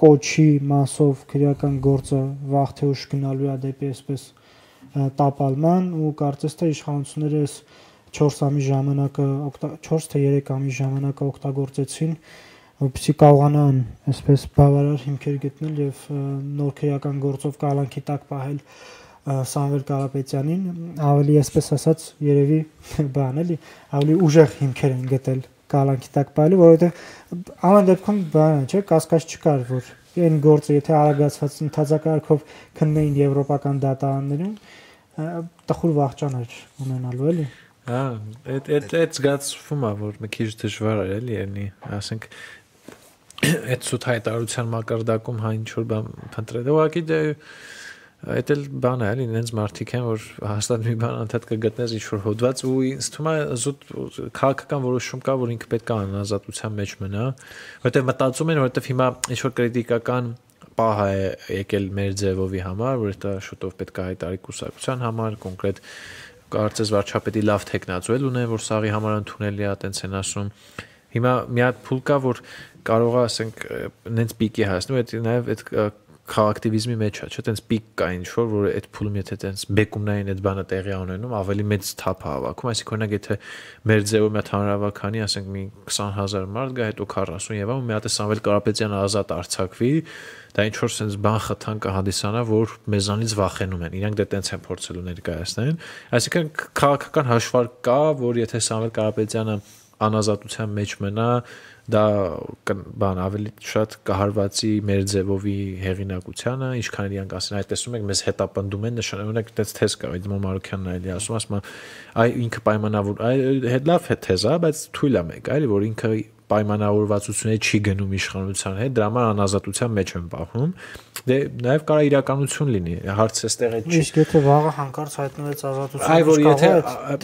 կոչի մասով քրեական գործը վաղ թե ուշ գնալու է դեպի այսպես տապալման ու կարծես թե իշխանությունները այս 4 ամի ժամանակը 4 թե 3 ամի ժամանակը օգտագործեցին որպեսզի կարողանան այսպես բավարար հիմքեր գտնել եւ նոր քրեական գործով կալանքի տակ պահել Սամվել Կարապետյանին ավելի այսպես ասած երևի բան էլի ավելի ուժեղ հիմքեր են գտել կալանքի տակ պահելու որովհետեւ ամեն դեպքում բան չէ կասկած չկար որ այն գործը եթե արագացված ընթացակարգով քննեին եվրոպական դատարաններում տխուր վախճան էր ունենալու էլի հա այդ զգացվում է որ մի քիչ դժվար է էլի երնի ասենք այդ սուտ հայտարարության մակարդակում հա ինչ որ բան փնտրել ուղղակի դե այդ էլ բան է էլի ինձ մարդիկ են որ հաստատ մի բան անդադ կգտնես ինչ որ հոդված ու ինձ թվում է զուտ քաղաքական որոշում կա որ ինքը պետք է անազատության մեջ մնա որովհետև մտածում են որովհետև հիմա ինչ որ կրիտիկական պահ է եկել մեր ձևովի համար որ դա շուտով պետք է հայտարարի կուսակցության համար կոնկրետ կարծես վարչապետի լավ տեխնացու էլ ունեն որ սաղի համար ընդունելի է տենց են ասում հիմա մի հատ փուլ կա որ կարող է ասենք նենց պիկի հասնում այդ նաև այդ քաղաքտիվիզմի մեջ է, չէ՞, տենց պիկ կա ինչ-որ, որ այդ փուլում եթե տենց բեկումնային այդ բանը տեղի ունենում, ավելի մեծ թափ է հավաքում, այսինքն օրինակ եթե մեր ձևով մի հանրավականի, ասենք մի 20000 մարդ գա, հետո 40 եւ մի հատ է Սամվել Կարապետյանը ազատ արձակվի, դա ինչ-որ sense բան խթան կհանդիսանա, որ մեզանից վախենում են, իրանք դե տենց են փորձելու ներկայացնել, այսինքն քաղաքական հաշվարկ կա, որ եթե Սամվել Կարապետյանը անազատության մեջ մնա դա բան ավելի շատ կհարվածի մեր ձևովի հեղինակությանը ինչքան իրանք ասեն այդ տեսնում եք մեզ հետապնդում են նշանակում այդպես թեզ կա Իդմոն Մարուքյանն այլի ասում այ ինքը պայմանավոր այդ լավ է թեզ է բայց թույլ է մեկ այլի որ ինքը պայմանավորվածությունները չի գնում իշխանության հետ դրա համար անազատության մեջ են պահում դե նաև կարա իրականություն լինի հարցը այստեղ է չի իսկ եթե վաղը հանկարծ հայտնվեց ազատության այ որ եթե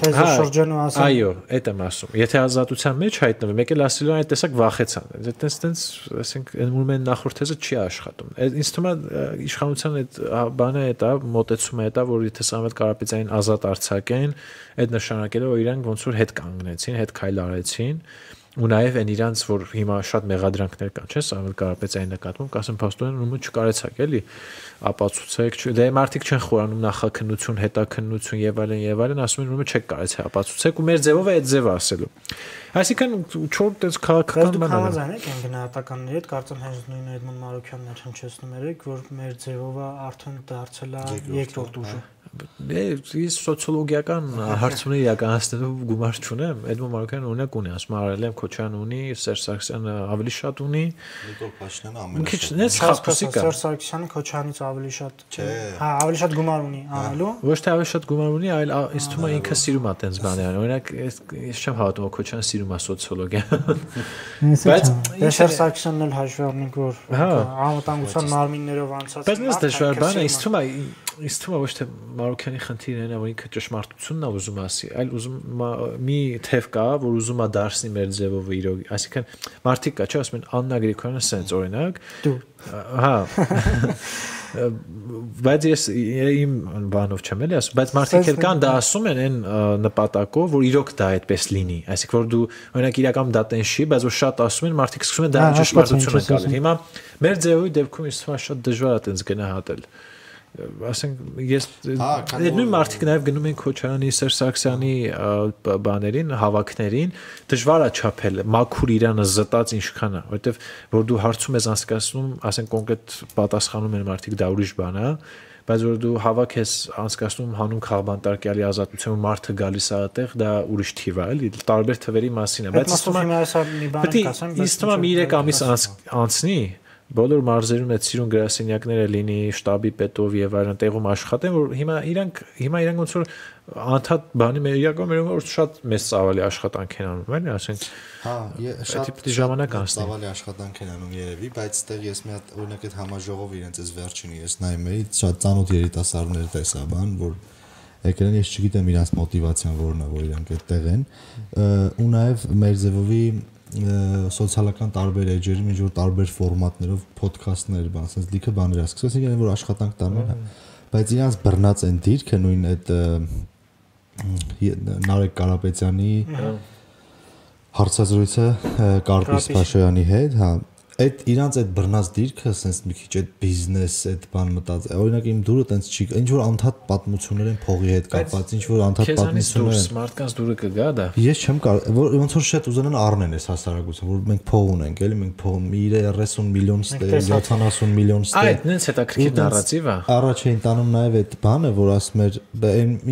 թեզի շրջանում ասեմ այո այդ եմ ասում եթե ազատության մեջ հայտնվի մեկ էլ ասելու այն տեսակ վախեցան այդտենց ասենք ուրեմն նախորդ թեզը չի աշխատում ինձ թվում է իշխանության այդ բանը է դա մոտեցումը է դա որ եթե Սամվել Կարապետյանին ազատ արձակեն այդ նշանակել է որ իրանք ոնց որ հետ կանգնեցին հետ քայլ արեցին ու նաև այն իրանց որ հիմա շատ մեղադրանքներ կան չէ Սամվել Կարապետյանի նկատմամբ կասեմ փաստորեն ուրեմն չկարեցակ էլի ապացուցեք դե մարդիկ չեն խորանում նախաքննություն հետաքննություն եւ այլն ասում են ուրեմն չեք կարեցել ապացուցեք ու մեր ձևով է այդ ձևը ասելու այսինքն 4 տես քաղաքական բան է համաձայնեք այն գնահատականների հետ կարծեմ հենց նույն Էդմոն Մարուքյանն էր հնչեցնում երեք որ մեր ձևովը արդեն դարձել է երկրորդ ուժը Ես սոցիոլոգիական հարցումներ իրականացնելու գումար չունեմ, Էդմոն Մարուքյանը օրինակ ունի, ասում Արարելյան Քոչարյանը ունի, Սերժ Սարգսյանը ավելի շատ ունի։ Նիկոլ Փաշինյանը ամենաշատը։ Քիչ նես խախտուսի կա։ Սերժ Սարգսյանը Քոչարյանից ավելի շատ, հա, ավելի շատ գումար ունի անելու։ Ոչ թե ավելի շատ գումար ունի, այլ ինձ թվում է ինքը սիրում է տենց բաներ։ Օրինակ ես չեմ հավատում, որ Քոչարյանը սիրում է սոցիոլոգիա։ Բայց Սերժ Սարգսյանն էլ հաշվի առնենք, որ անվտանգության մարմիններով անցած։ Բայց նես դժվար բան է, ինձ թվում է ոչ թե Մարուքյանի խնդիրն է, որ ինքը ճշմարտությունն է ուզում ասի, այլ ուզում մի թև կա, որ ուզում է դարձնի մեր ձևով իրոք, այսինքն մարդիկ կա, չէ, ասում են Աննա Գրիգորյանը սենց օրինակ։ Դու։ Հա։ բայց ես իմ բանով չեմ էլի ասում, բայց մարդիկ էլ կան դա ասում են այն նպատակով, որ իրոք դա այդպես լինի, այսինքն որ դու օրինակ իրական դա տեն չի, բայց որ շատ ասում են մարդիկ սկսում են դա ճշմարտություն են կալել։ Հիմա մեր ձևի դեպքում ինձ թվում է շատ դժվար է այդպես գնահատել։ Ասենք ես նույն մարդիկ նաև գնում են Քոչարյանի, Սերժ Սարգսյանի բաներին, հավաքներին, դժվար է չափել մաքուր Իրանը զտած ինչքան է, որովհետև որ դու հարցում ես անցկացնում, ասենք կոնկրետ պատասխանում են մարդիկ դա ուրիշ բան է, բայց որ դու հավաք ես անցկացնում հանուն Խաղբանտարկյալի ազատության մարդը գալիս է այդտեղ, դա ուրիշ թիվ է, էլի, տարբեր թվերի մասին է, բայց ինձ թվում է 3 ամիս անցնի բոլոր մարզերում այդ սիրուն գրասենյակները լինի, շտաբի պետով եւ այլն տեղում աշխատեն, որ հիմա իրանք ոնց որ անդադ բանի մեր իրական մեր որ շատ մեծ ծավալի աշխատանք են անում, էլի, ասենք։ Հա, շատ պիտի ժամանակ անցնի։ Ծավալի աշխատանք են անում երևի, բայց այդտեղ ես մի հատ օրինակ այդ համաժողովը իրենց այս վերջինը ես նայում էի, շատ ծանոթ երիտասարդներ տեսա բան, որ եկել են, ես չգիտեմ իրանց մոտիվացիան որն է, որ իրանք այդտեղ են, ու նաեւ մեր ձևովի սոցիալական տարբեր էջերում ինչ որ տարբեր ֆորմատներով ոդքասթներ, բան, ասես լիքը բաներ է սկսած, ինքն որ աշխատանք տանում, բայց իրանց բռնած են դիրքը նույն այդ Նարեկ Կարապետյանի հարցազրույցը Կարպիս Փաշոյանի հետ, հա, այդ իրանց այդ բռնած դիրքը, ասես մի քիչ այդ բիզնես, այդ բան մտած, օրինակ իմ դուրը տենց չի, ինչ որ անդադ պատմություններ են փողի հետ կապված, ինչ որ անդադ պատմություններ են։ Մարդկանց դուրը կգա դա։ Ես չեմ կարող, որ ոնց որ շատ ուզենան առնեն այս հասարակությունը, որ մենք փող ունենք, էլի մենք փող 30 միլիոն ստե, 70 միլիոն ստե։ Այդ նենց հետաքրքիր նարատիվ է։ Առաջ էին տանում նաև այդ բանը, որ ասում էր,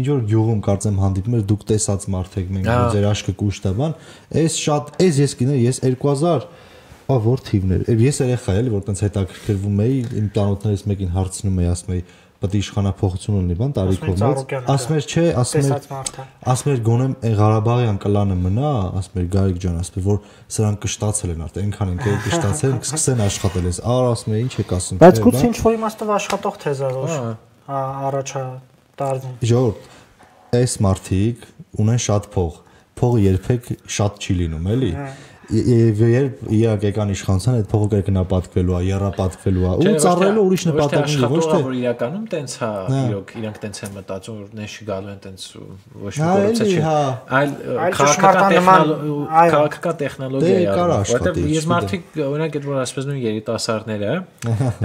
ինչ որ գյուղում կարծեմ հանդիպում էր, դուք տեսած մարդ եք, մենք ձեր աշկը կուշտ է բան, այս շատ, այս ես գինը, ես 2000 որ թիվներ։ Ես երեխա էլի, որ տենց հետաքրքրվում էի, իմ տանոթներից մեկին հարցնում էի, ասում էի, պետք է իշխանափոխություն ունի, բան, տարիքով մեծ։ Ասում էր, չէ, ասում էր գոնե Ղարաբաղյան կլանը մնա, ասում էր Գարիկ ջան, ասում էր, որ սրանք կշտացել են արդեն, այնքան են կշտացել, կսկսեն աշխատել ես։ Ասում էր, ինչ եք ասում։ Բայց գուցե ինչ որ իմաստով աշխատող թեզա որ առաջա տարվում։ Ժողովուրդ, այս մարդիկ ունեն շատ փող։ Փողը երբեք շատ չի լինում, էլի։ Երբ իրանք եկան իշխանության, այդ փողը կրկնապատկվելու է, եռապատկվելու է, ու ծառայելու ուրիշ նպատակների, ոչ թե իրականում տենց է, իրոք իրանք տենց են մտածում, որ նեշի գալու են տենց ոչ մի կորուպցիա չի, այլ քաղաքական տեխնոլոգիա է, որտեղ ես մարդիկ օրինակ այդ որ ասպես նույն երիտասարդները,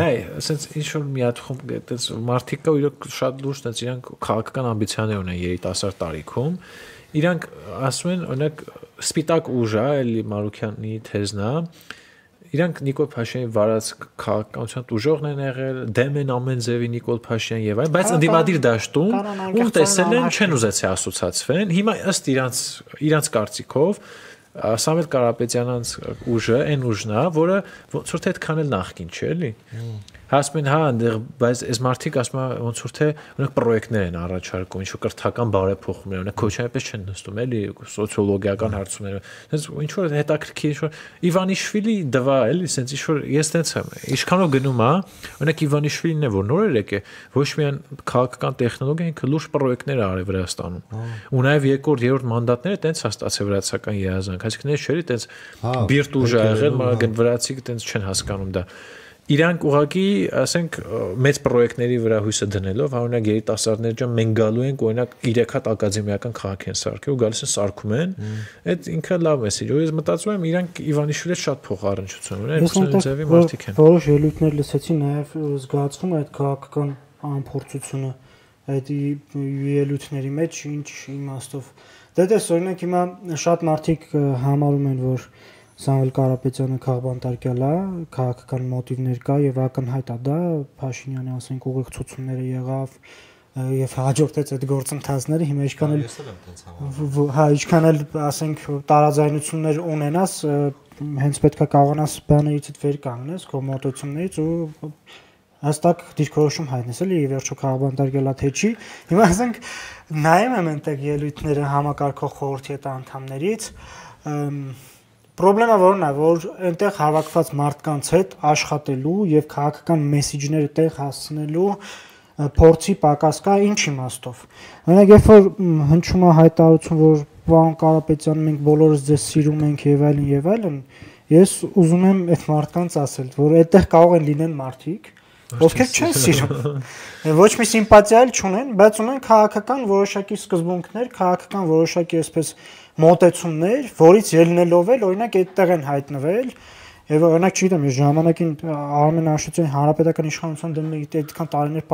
նայ, ասենց ինչ որ մի հատ խումբ տենց մարդիկ կա իրոք շատ լուրջ տենց իրանք քաղաքական ամբիցիաներ ունեն երիտասարդ տարիքում, իրանք ասում են օրինակ Սպիտակ ուժը, էլի Մարուքյանի թեզն է, իրանք Նիկոլ Փաշինյանի վարած քաղաքականության ուժողն են եղել, դեմ են ամեն ձևի Նիկոլ Փաշինյան եւ այլն, բայց ընդդիմադիր դաշտում ու տեսել են չեն ուզեցի ասոցացվեն, հիմա ըստ իրանց կարծիքով Սամվել Կարապետյանց ուժը, այն ուժն է, որը ոնց որ թե այդքան էլ նախքին չէ, էլի։ Հասնում են, հա, այնտեղ, բայց այս մարդիկ ասում են ոնց որ թե օրինակ պրոյեկտներ են առաջարկում, ինչ որ կրթական բարեփոխումներ, օրինակ Քոչարյանպես չեն նստում, էլի, սոցիոլոգիական հարցումները։ Այսինքն ինչ որ հետաքրքիր, ինչ որ Իվանիշվիլի դվա, էլի, ասենց ինչ որ ես տենց եմ, ինչքանով գնում է, օրինակ Իվանիշվիլին է, որ նոր էր եկե, ոչ միայն քաղաքական տեխնոլոգիա, ինքը լուրջ պրոյեկտներ է արել Վրաստանում։ Ու նաև երկրորդ մանդատները տենց է ստացել վրացական երազանք, այսինքն ես չէ՞ տենց բիրտ ուժ ա եղել, მაგრამ վրացիք տենց չեն հասկանում դա։ Իրանք ուղղակի, ասենք, մեծ պրոյեկտների վրա հույսը դնելով, օրինակ երիտասարդներ ջան, մենք գալու ենք, օրինակ 3 հատ ակադեմիական քաղաք են սարքել ու գալիս են սարքում են, այդ ինքը լավ մեսեջ է։ Ես մտածում եմ, իրանք Իվանիշվիլի շատ փող առնչություն ունեն, ձևի մարդիկ են։ Որոշ ելույթներ լսեցի, նաև զգացվում է այդ քաղաքական անփորձությունը այդ ելույթների մեջ ինչ իմաստով։ Դե դες օրինակ հիմա շատ մարդիկ համարում են, որ Սամվել Կարապետյանը Խաղբանտարկյալ է, քաղաքական մոտիվներ կա եւ ակնհայտ է դա, Փաշինյանի ասենք ուղեկցությունները եղավ եւ հաջորդեց այդ գործընթացները, հիմա ինչքան էլ հա, ինչքան էլ ասենք տարաձայնություններ ունենաս, հենց պետքա կարողանաս բաներից վեր կանգնես, քո մոտեցումներից ու հստակ դիրքորոշում հայտնես, էլի վերջո Խաղբանտարկյալա թե չի։ Հիմա ասենք նայում եմ այնտեղ ելույթները համակարգող խորհրդի հետ անդամներից Պրոբլեմը որն է, որ այնտեղ հավաքված մարդկանց հետ աշխատելու եւ քաղաքական մեսեջները տեղ հասցնելու փորձի պակաս կա ինչ իմաստով։ Օրինակ, երբ որ հնչում է հայտարարություն, որ պարոն Կարապետյան, մենք բոլորս ձեզ սիրում ենք եւ այլն, ես ուզում եմ այդ մարդկանց ասել, որ այդտեղ կարող են լինեն մարդիկ, ովքեր չեն սիրում։ Ոչ մի սիմպաթիա չունեն, բայց ունեն քաղաքական որոշակի սկզբունքներ, քաղաքական որոշակի այսպես մոտեցումներ, որից ելնելով էլ օրինակ այդտեղ են հայտնվել եւ օրինակ չգիտեմ, ես ժամանակին Արմեն Աշոտյանի հանրապետական իշխանության դեմ այդքան տարիներ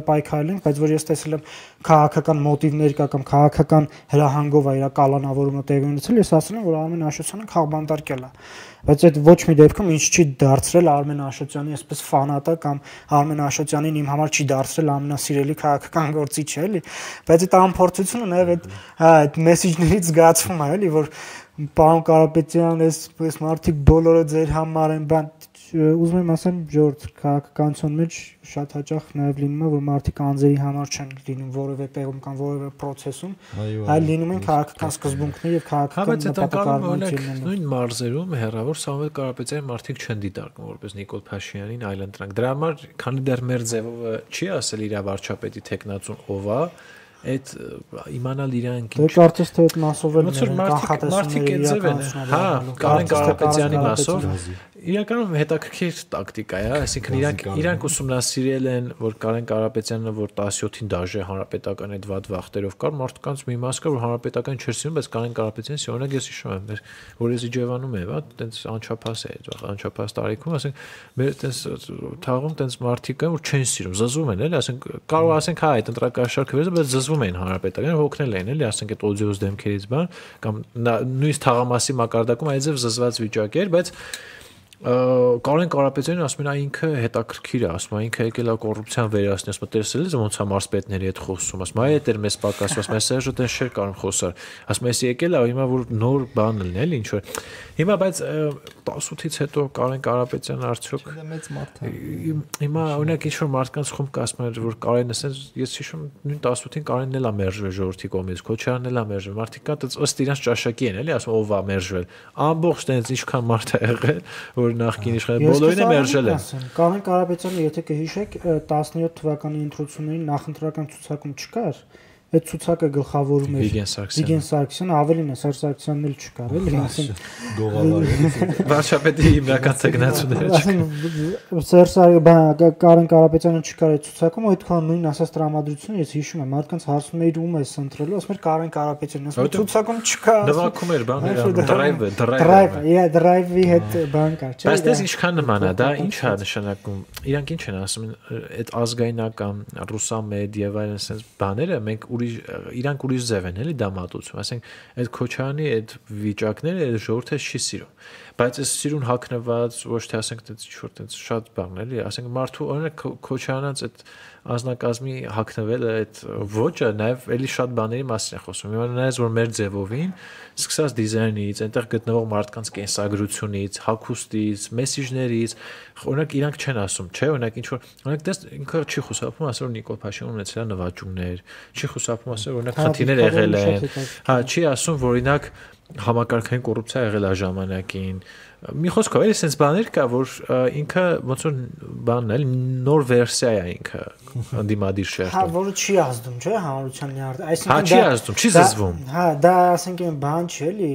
պայքարել ենք, բայց որ ես տեսել եմ քաղաքական մոտիվներ կամ քաղաքական հրահանգով իր կալանավորումը տեղի ունեցել, ես ասել եմ, որ Արմեն Աշոտյանը քաղբանտարկել է։ Բայց այդ ոչ մի դեպքում ինչ չի դարձրել Արմեն Աշոտյանի այսպես ֆանատը կամ Արմեն Աշոտյանին իմ համար չի դարձրել ամենասիրելի քաղաքական գործիչը, էլի։ Բայց այդ անփորձությունը նաև այդ մեսեջներից զգացվում է, էլի, որ պարոն Կարապետյան, այս մարդիկ բոլորը ձեր համար են, բան ուզում եմ ասեմ, ժողովուրդ քաղաքականության մեջ շատ հաճախ նաև լինում է, որ մարդիկ անձերի համար չեն լինում որևէ տեղում կամ որևէ process-ում, այլ լինում են քաղաքական սկզբունքներ եւ քաղաքական նպատակառույցներ։ Նույն մարզերում հերավոր Սամվել Կարապետյանի մարդիկ չեն դիտարկում որպես Նիկոլ Փաշինյանին այլընտրանք։ Դրա համար, քանի դեռ մեր ձևով չի ասել իր վարչապետի տեխնացուն ով է, այդ իմանալ իրանք ինչ կարծես թե այդ մասով էլ մարդիկ այդ ձև են, հա, Կարեն Կարապետյանի մասով իրականում հետաքրքիր տակտիկա է, այսինքն իրանք ուսումնասիրել են, որ Կարեն Կարապետյանը, որ 17-ին դաժե հանրապետական այդ վատ վախտերով կար, մարդկանց մի մաս կար, որ հանրապետական չէր սիրում, բայց Կարեն Կարապետյանը սիոնակ ես հիշում եմ, որ ես Իջևանում եմ, հա, տենց անչափահաս է, անչափահաս տարիքում, ասենք, մեր տենց թաղում տենց մարդիկ են, որ չեն սիրում, զզվում են, էլի, ասենք, կարող ասենք, հա, այդ ընտրակաշարքը վերցը, բայց զզվում են հանրապետական, հոգնել են, էլի, ասենք, այդ օդիոս դեմքերից բան, կամ նույնիսկ թաղամասի մակարդակում այդպես զզված վիճակ էր, բայց Կարեն Կարապետյանն ասում է ինքը հետաքրքիր է, ասում է ինքը եկել է կոռուպցիան վերացնել, ասում է տեսել ես ոնց է մարզպետների հետ խոսում, ասում է այդ էր մեզ պակաս, ասում է Սերժը դեն չէր կարող խոսալ, ասում է ես եկել է հիմա որ նոր բան լինի, էլի ինչ որ հիմա բայց 18-ից հետո Կարեն Կարապետյանը արդյոք մեծ մարդ է։ Հիմա օրինակ ինչ որ մարդկանց խումբ կասում էր որ Կարենը ասես ես հիշում նույն 18-ին Կարենն էլ է մերժվել ժողովրդի կողմից, Քոչարյանն էլ է մերժվել, մարդիկ կա ըստ իրանց ճաշակի են, էլի ասում ով է մերժվել, ամբողջ տենց ինչքան մարդ է եղել որ նախկին իշխանը բոլորին է մերժել են։ Կարեն Կարապետյանը, եթե կհիշեք, 17 թվականի ընտրություններին նախընտրական ցուցակում չկար, այդ ցուցակը գլխավորում էր Վիգեն Սարգսյանը, ավելին է Սերժ Սարգսյանն էլ չկար, էլի, ասենք գողալարի վարչապետի հիմնական ցեղնացուները չկար։ Սերժ Կարեն Կարապետյանը չկար այդ ցուցակում, այդքան նույն ասած տրամադրությունը ես հիշում եմ, մարդկանց հարցում էր ում է ընտրելու, ասում էր Կարեն Կարապետյանն, ասում էր ցուցակում չկա, նվագում էր բաներ, դրայվի հետ բան կար, չէ՞։ Բայց դες ինչքան նման է, դա ինչ է նշանակում։ Իրանք ինչ են ասում, այդ ազգայնական ռուսամեդ եւ այլն sense բաները մենք իրանք ուրիշ ձև են, էլի դա մատուցում, ասենք այդ Քոչարյանի այդ վիճակները այդ ժողովուրդը չի սիրում, բայց այս սիրուն հակնված ոչ թե ասենք դա ինչ-որ տենց շատ բան էլի, ասենք մարդու օրինակ Քոչարյանից այդ ազնագազմի հակնվելը այդ ոճը նաև էլի շատ բաների մասին է խոսում։ Հիմա նայես որ մեր ձևովին սկսած դիզայնից, այնտեղ գտնվող մարդկանց կենսագրությունից, հագուստից, մեսեջներից, օրինակ իրանք չեն ասում, չէ՞, օրինակ ինչ որ օրինակ դες ինքը չի խուսափում ասել որ Նիկոլ Փաշինյանը ունեցել է նվաճումներ, չի խուսափում ասել որ օրինակ խնդիրներ եղել են, հա, չի ասում որ օրինակ համակարգային կոռուպցիա եղել է ժամանակին։ Մի խոսքով էլի sense բաներ կա, որ ինքը ոնց որ բանն է, նոր վերսիա է ինքը դիմադիր շերտը։ Հա, որը չի ազդում, չէ՞, հանրության նյարդը։ Հա, չի ազդում, չի զզվում։ Հա, դա ասենք այն բան չէ, էլի,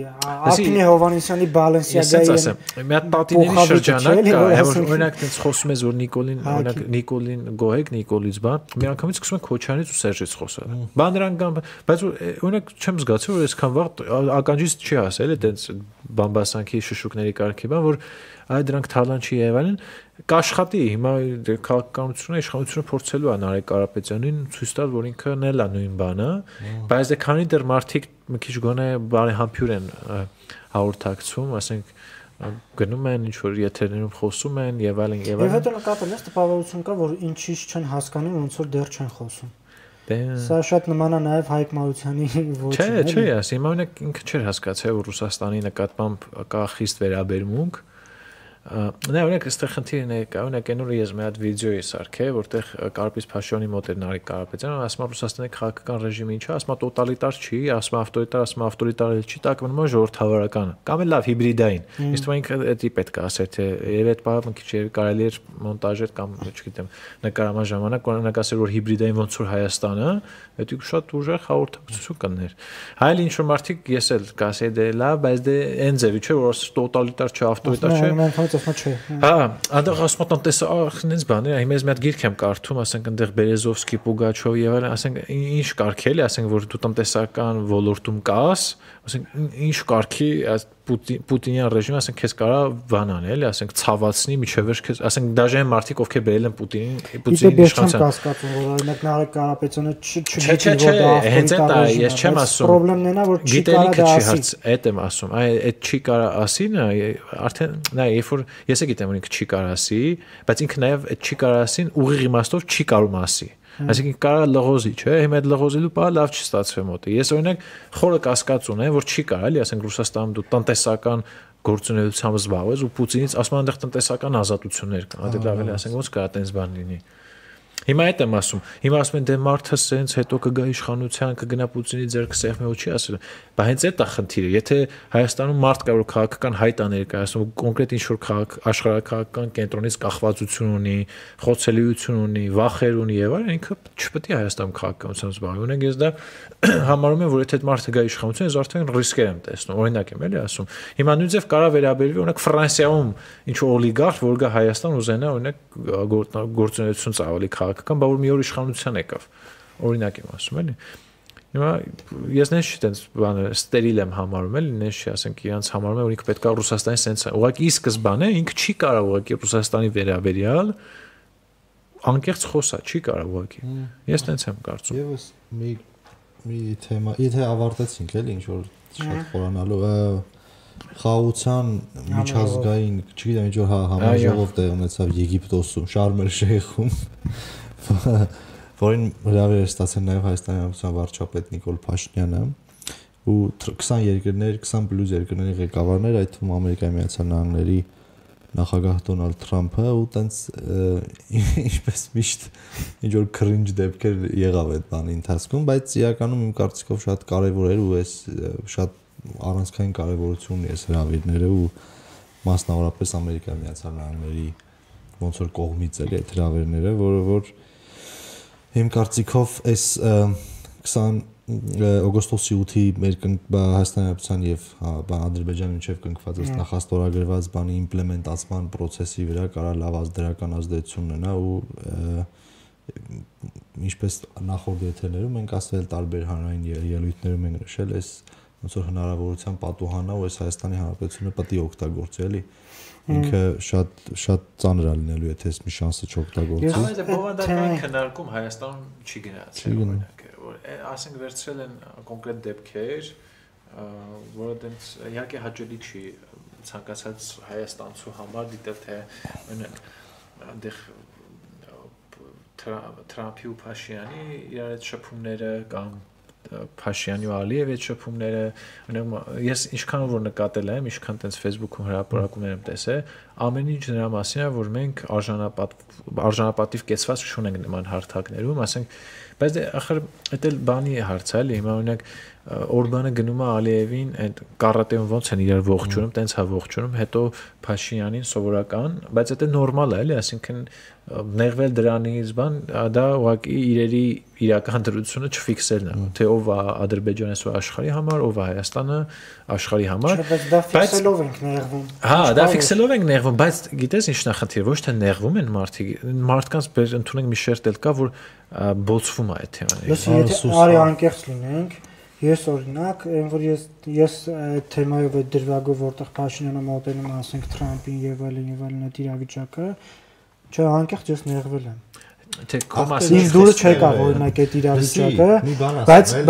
Ակինե Հովանեսյանի Բալենսիագայի։ Ես ասեմ, մի հատ պատիների շրջանակ կա, որ օրինակ տենց խոսում ես որ Նիկոլին, օրինակ Նիկոլին գոհեք, Նիկոլից բան, մի անգամից սկսում են Քոչարյանից ու Սերժից խոսալ։ Բան նրանք կան, բայց օրինակ չեմ զգացել որ այսքան վաղ ականջից չի ասել, տենց բամբասանքի շշուկների կարգի բան, որ այ դրանք թալան չի եւ այլն կաշխատի հիմա քաղաքականությունը իշխանությունը փորձելու է Նարեկ Կարապետյանին ցույց տալ որ ինքն էլ է նույն բանը բայց դե քանի դեռ մարդիկ մի քիչ գոնե բարեհամբույր են հաղորդակցում ասենք գնում են ինչ որ եթերներում խոսում են եւ այլն եւ հետո նկատել ես տպավորություն կա որ ինչի չեն հասկանում ոնց որ դեռ չեն խոսում Սա շատ նման է նաև Հայկ Մարությանի ոճին։ Չէ, ասի, հիմա օրինակ ինքը չէր հասկացել, որ Ռուսաստանի նկատմամբ կա խիստ վերաբերմունք։ Նա օրինակ այստեղ խնդիրն է, օրինակ այն օրը ես մի հատ վիդեո էի սարքել, որտեղ Կարպիս Փաշինյանի մոտ էր Նարեկ Կարապետյանը, ասում է Ռուսաստանի քաղաքական ռեժիմը ինչ է, ասում է տոտալիտար չի, ասում է ավտորիտար էլ չի, տակ մնում է ժողովրդավարական, կամ էլ լավ հիբրիդային։ Իսկ ինքը դա պետք է ասեր, թե եւ այդ բանը մի քիչ կարելի էր մոնտաժել կամ չգիտեմ, նկարման ժամանակ օրինակ ասել որ հիբրիդային ոնց որ Հայաստանը, դա շատ ուժեղ հաղորդակցություն կներ։ Հայել ինչ որ մարդիկ ես էլ կասեի դե լավ, բայց դե այն ձևի չէ, որ տոտալիտար չէ, ավտորիտար չէ։ ասում չէ։ Հա, այնտեղ ասում են տեսախնից բաներ, հիմա ես մի հատ գիրք եմ կարդում, ասենք այնտեղ Բերեզովսկի, Պուգաչով եւ այլն, ասենք ինչ կարգ էլի, ասենք որ դու տնտեսական ոլորտում կաս, ասենք ինչ կարգի Պուտինյան ռեժիմը ասենք քեզ կարա բանան էլի, ասենք ցավացնի միջև վերջ քեզ, ասենք դաժե մարդիկ ովքեր բերել են Պուտինի իշխանության։ Ես կասկածում, որ օրինակ Նարեկ Կարապետյանը Չէ, հենց այդ է, ես չեմ ասում։ Պրոբլեմն է, որ չի կարա դա ասի։ Այդ եմ ասում, այդ չի կարա ասին, արդեն նա երբ որ ես գիտեմ որ ինքը չի կարա ասի, բայց ինքը նաև այդ չի կարա ասին ուղիղ իմաստով չի կարում ասի։ Այսինքն կարա լղոզի, չէ՞, հիմա այդ լղոզելու բանը լավ չի ստացվի մոտը։ Ես օրինակ խորը կասկած ունեմ, որ չի կարա, էլի, ասենք Ռուսաստանում դու տնտեսական գործունեությամբ զբաղվես ու Պուտինից ասում են այնտեղ տնտեսական ազատություններ կան, դա լավ էլի, ասենք ոնց կարա տենց բան լինի։ Հիմա այդ եմ ասում։ Հիմա ասում են դե մարդը սենց հետո կգա իշխանության, կգնա Պուտինի ձեռքը սեղմի ու չի ասել։ Բայց հենց այդ է խնդիրը։ Եթե Հայաստանում մարդ կա որ քաղաքական հայտ է ներկայացնում, կոնկրետ ինչ որ աշխարհակաղակական կենտրոնից կախվածություն ունի, խոցելիություն ունի, վախեր ունի եւ այլն, ինքը չպետք է Հայաստանում քաղաքականությամբ զբաղվի։ Ունենք ես դա համարում եմ, որ եթե այդ մարդը գա իշխանության, ես արդեն ռիսկեր եմ տեսնում։ Օրինակ եմ էլի ասում։ Հիմա նույն ձև կարա վերաբերվի օրինակ Ֆրանսիայում ինչ որ օլիգարխ, որ գա Հայաստան ուզենա օրինակ գործունեություն ծավալի քաղաքական, բա որ մի օր իշխանության եկավ։ Օրինակ եմ ասում, էլի։ Հիմա ես նենց չի տենց բանը ստերիլ եմ համարում, էլի, նենց չի, ասենք իրանց համարում եմ, որ ինքը պետք է Ռուսաստանի սենց է։ Ուղղակի ի սկզբանե ինքը չի կարող ուղղակի Ռուսաստանի վերաբերյալ անկեղծ խոսա, չի կարող ուղղակի։ Ես տենց եմ կարծում։ Եվս մի թեմա, եթե ավարտեցինք, էլի, ինչ որ շատ խորանալու խաղաղության միջազգային, չգիտեմ, ինչ որ համաժողով տեղ ունեցավ Եգիպտոսում, Շարմ էլ-Շեյխում, որին հրավեր ստացել նաև Հայաստանի Հանրապետության վարչապետ Նիկոլ Փաշինյանը ու 20 երկրներ, 20 պլյուս երկրների ղեկավարներ, այդ թվում Ամերիկայի Միացյալ Նահանգների նախագահ Դոնալդ Թրամփը ու տենց ինչպես միշտ ինչ որ քրինջ դեպքեր եղավ այդ բանի ընթացքում, բայց իրականում իմ կարծիքով շատ կարևոր էր ու այս շատ առանցքային կարևորություն ունի այս հրավերները ու մասնավորապես Ամերիկայի Միացյալ Նահանգների ոնց որ կողմից էլի այդ հրավերները, որ իմ կարծիքով այս 20 օգոստոսի 8-ի մեր Հայաստանի Հանրապետության եւ Ադրբեջանի միջև կնքված այս նախաստորագրված բանի իմպլեմենտացման process-ի վրա կարա լավ դրական ազդեցություն ունենա ու ինչպես նախորդ եթերներում ենք ասել տարբեր հանրային ելույթներում ենք նշել այս ոնց որ հնարավորության պատուհանա ու այս Հայաստանի Հանրապետությունը պետք է օգտագործի էլի ինքը շատ ծանր է լինելու եթե այս մի շանսը չօգտագործի։ Բայց բովանդակային քննարկում Հայաստանում չի գնացել, ասենք վերցրել են կոնկրետ դեպքեր, որը դենց իհարկե հաճելի չի ցանկացած հայաստանցու համար դիտել թե այնտեղ Թրամփի ու Փաշինյանի իրար այդ շփումները կամ Փաշինյանի ու Ալիևի այդ շփումները, ես ինչքան որ նկատել եմ, ինչքան տենց Facebook-ում հրապարակումներ եմ տեսել, ամեն ինչ նրա մասին է, որ մենք արժանապատիվ կեցված չունենք նման հարթակներում, ասենք, բայց ախր այդ էլ բանի հարց է, էլի, հիմա օրինակ Օրբանը գնում է Ալիևին, այդ կարատեում ոնց են իրար ողջունում, տենց հա ողջունում, հետո Փաշինյանին սովորական, բայց դա նորմալ է, էլի, այսինքն նեղվել դրանից բան, դա ուղղակի իրերի իրական դրությունը չֆիքսելն է, թե ով է Ադրբեջանը սա աշխարհի համար, ով է Հայաստանը աշխարհի համար, բայց դա ֆիքսելով ենք նեղվում։ Հա, դա ֆիքսելով ենք նեղվում, բայց գիտես ինչն է խնդիրը, ոչ թե նեղվում են մարդիկ, մարդկանց ընդունենք մի շերտ էլ կա, որ բոցվում է այդ թեմաները։ Լսի, եթե արի անկեղծ լինենք, ես օրինակ, որ ես այդ թեմայով այդ դրվագով որտեղ Փաշինյանը մոտենում է, ասենք Թրամփին եւ այլն այդ իրավիճակը, չէ, անկեղծ ես նեղվել եմ։ Թե կոմասի ինձ դուրս չեկավ օրինակ այդ իրավիճակը,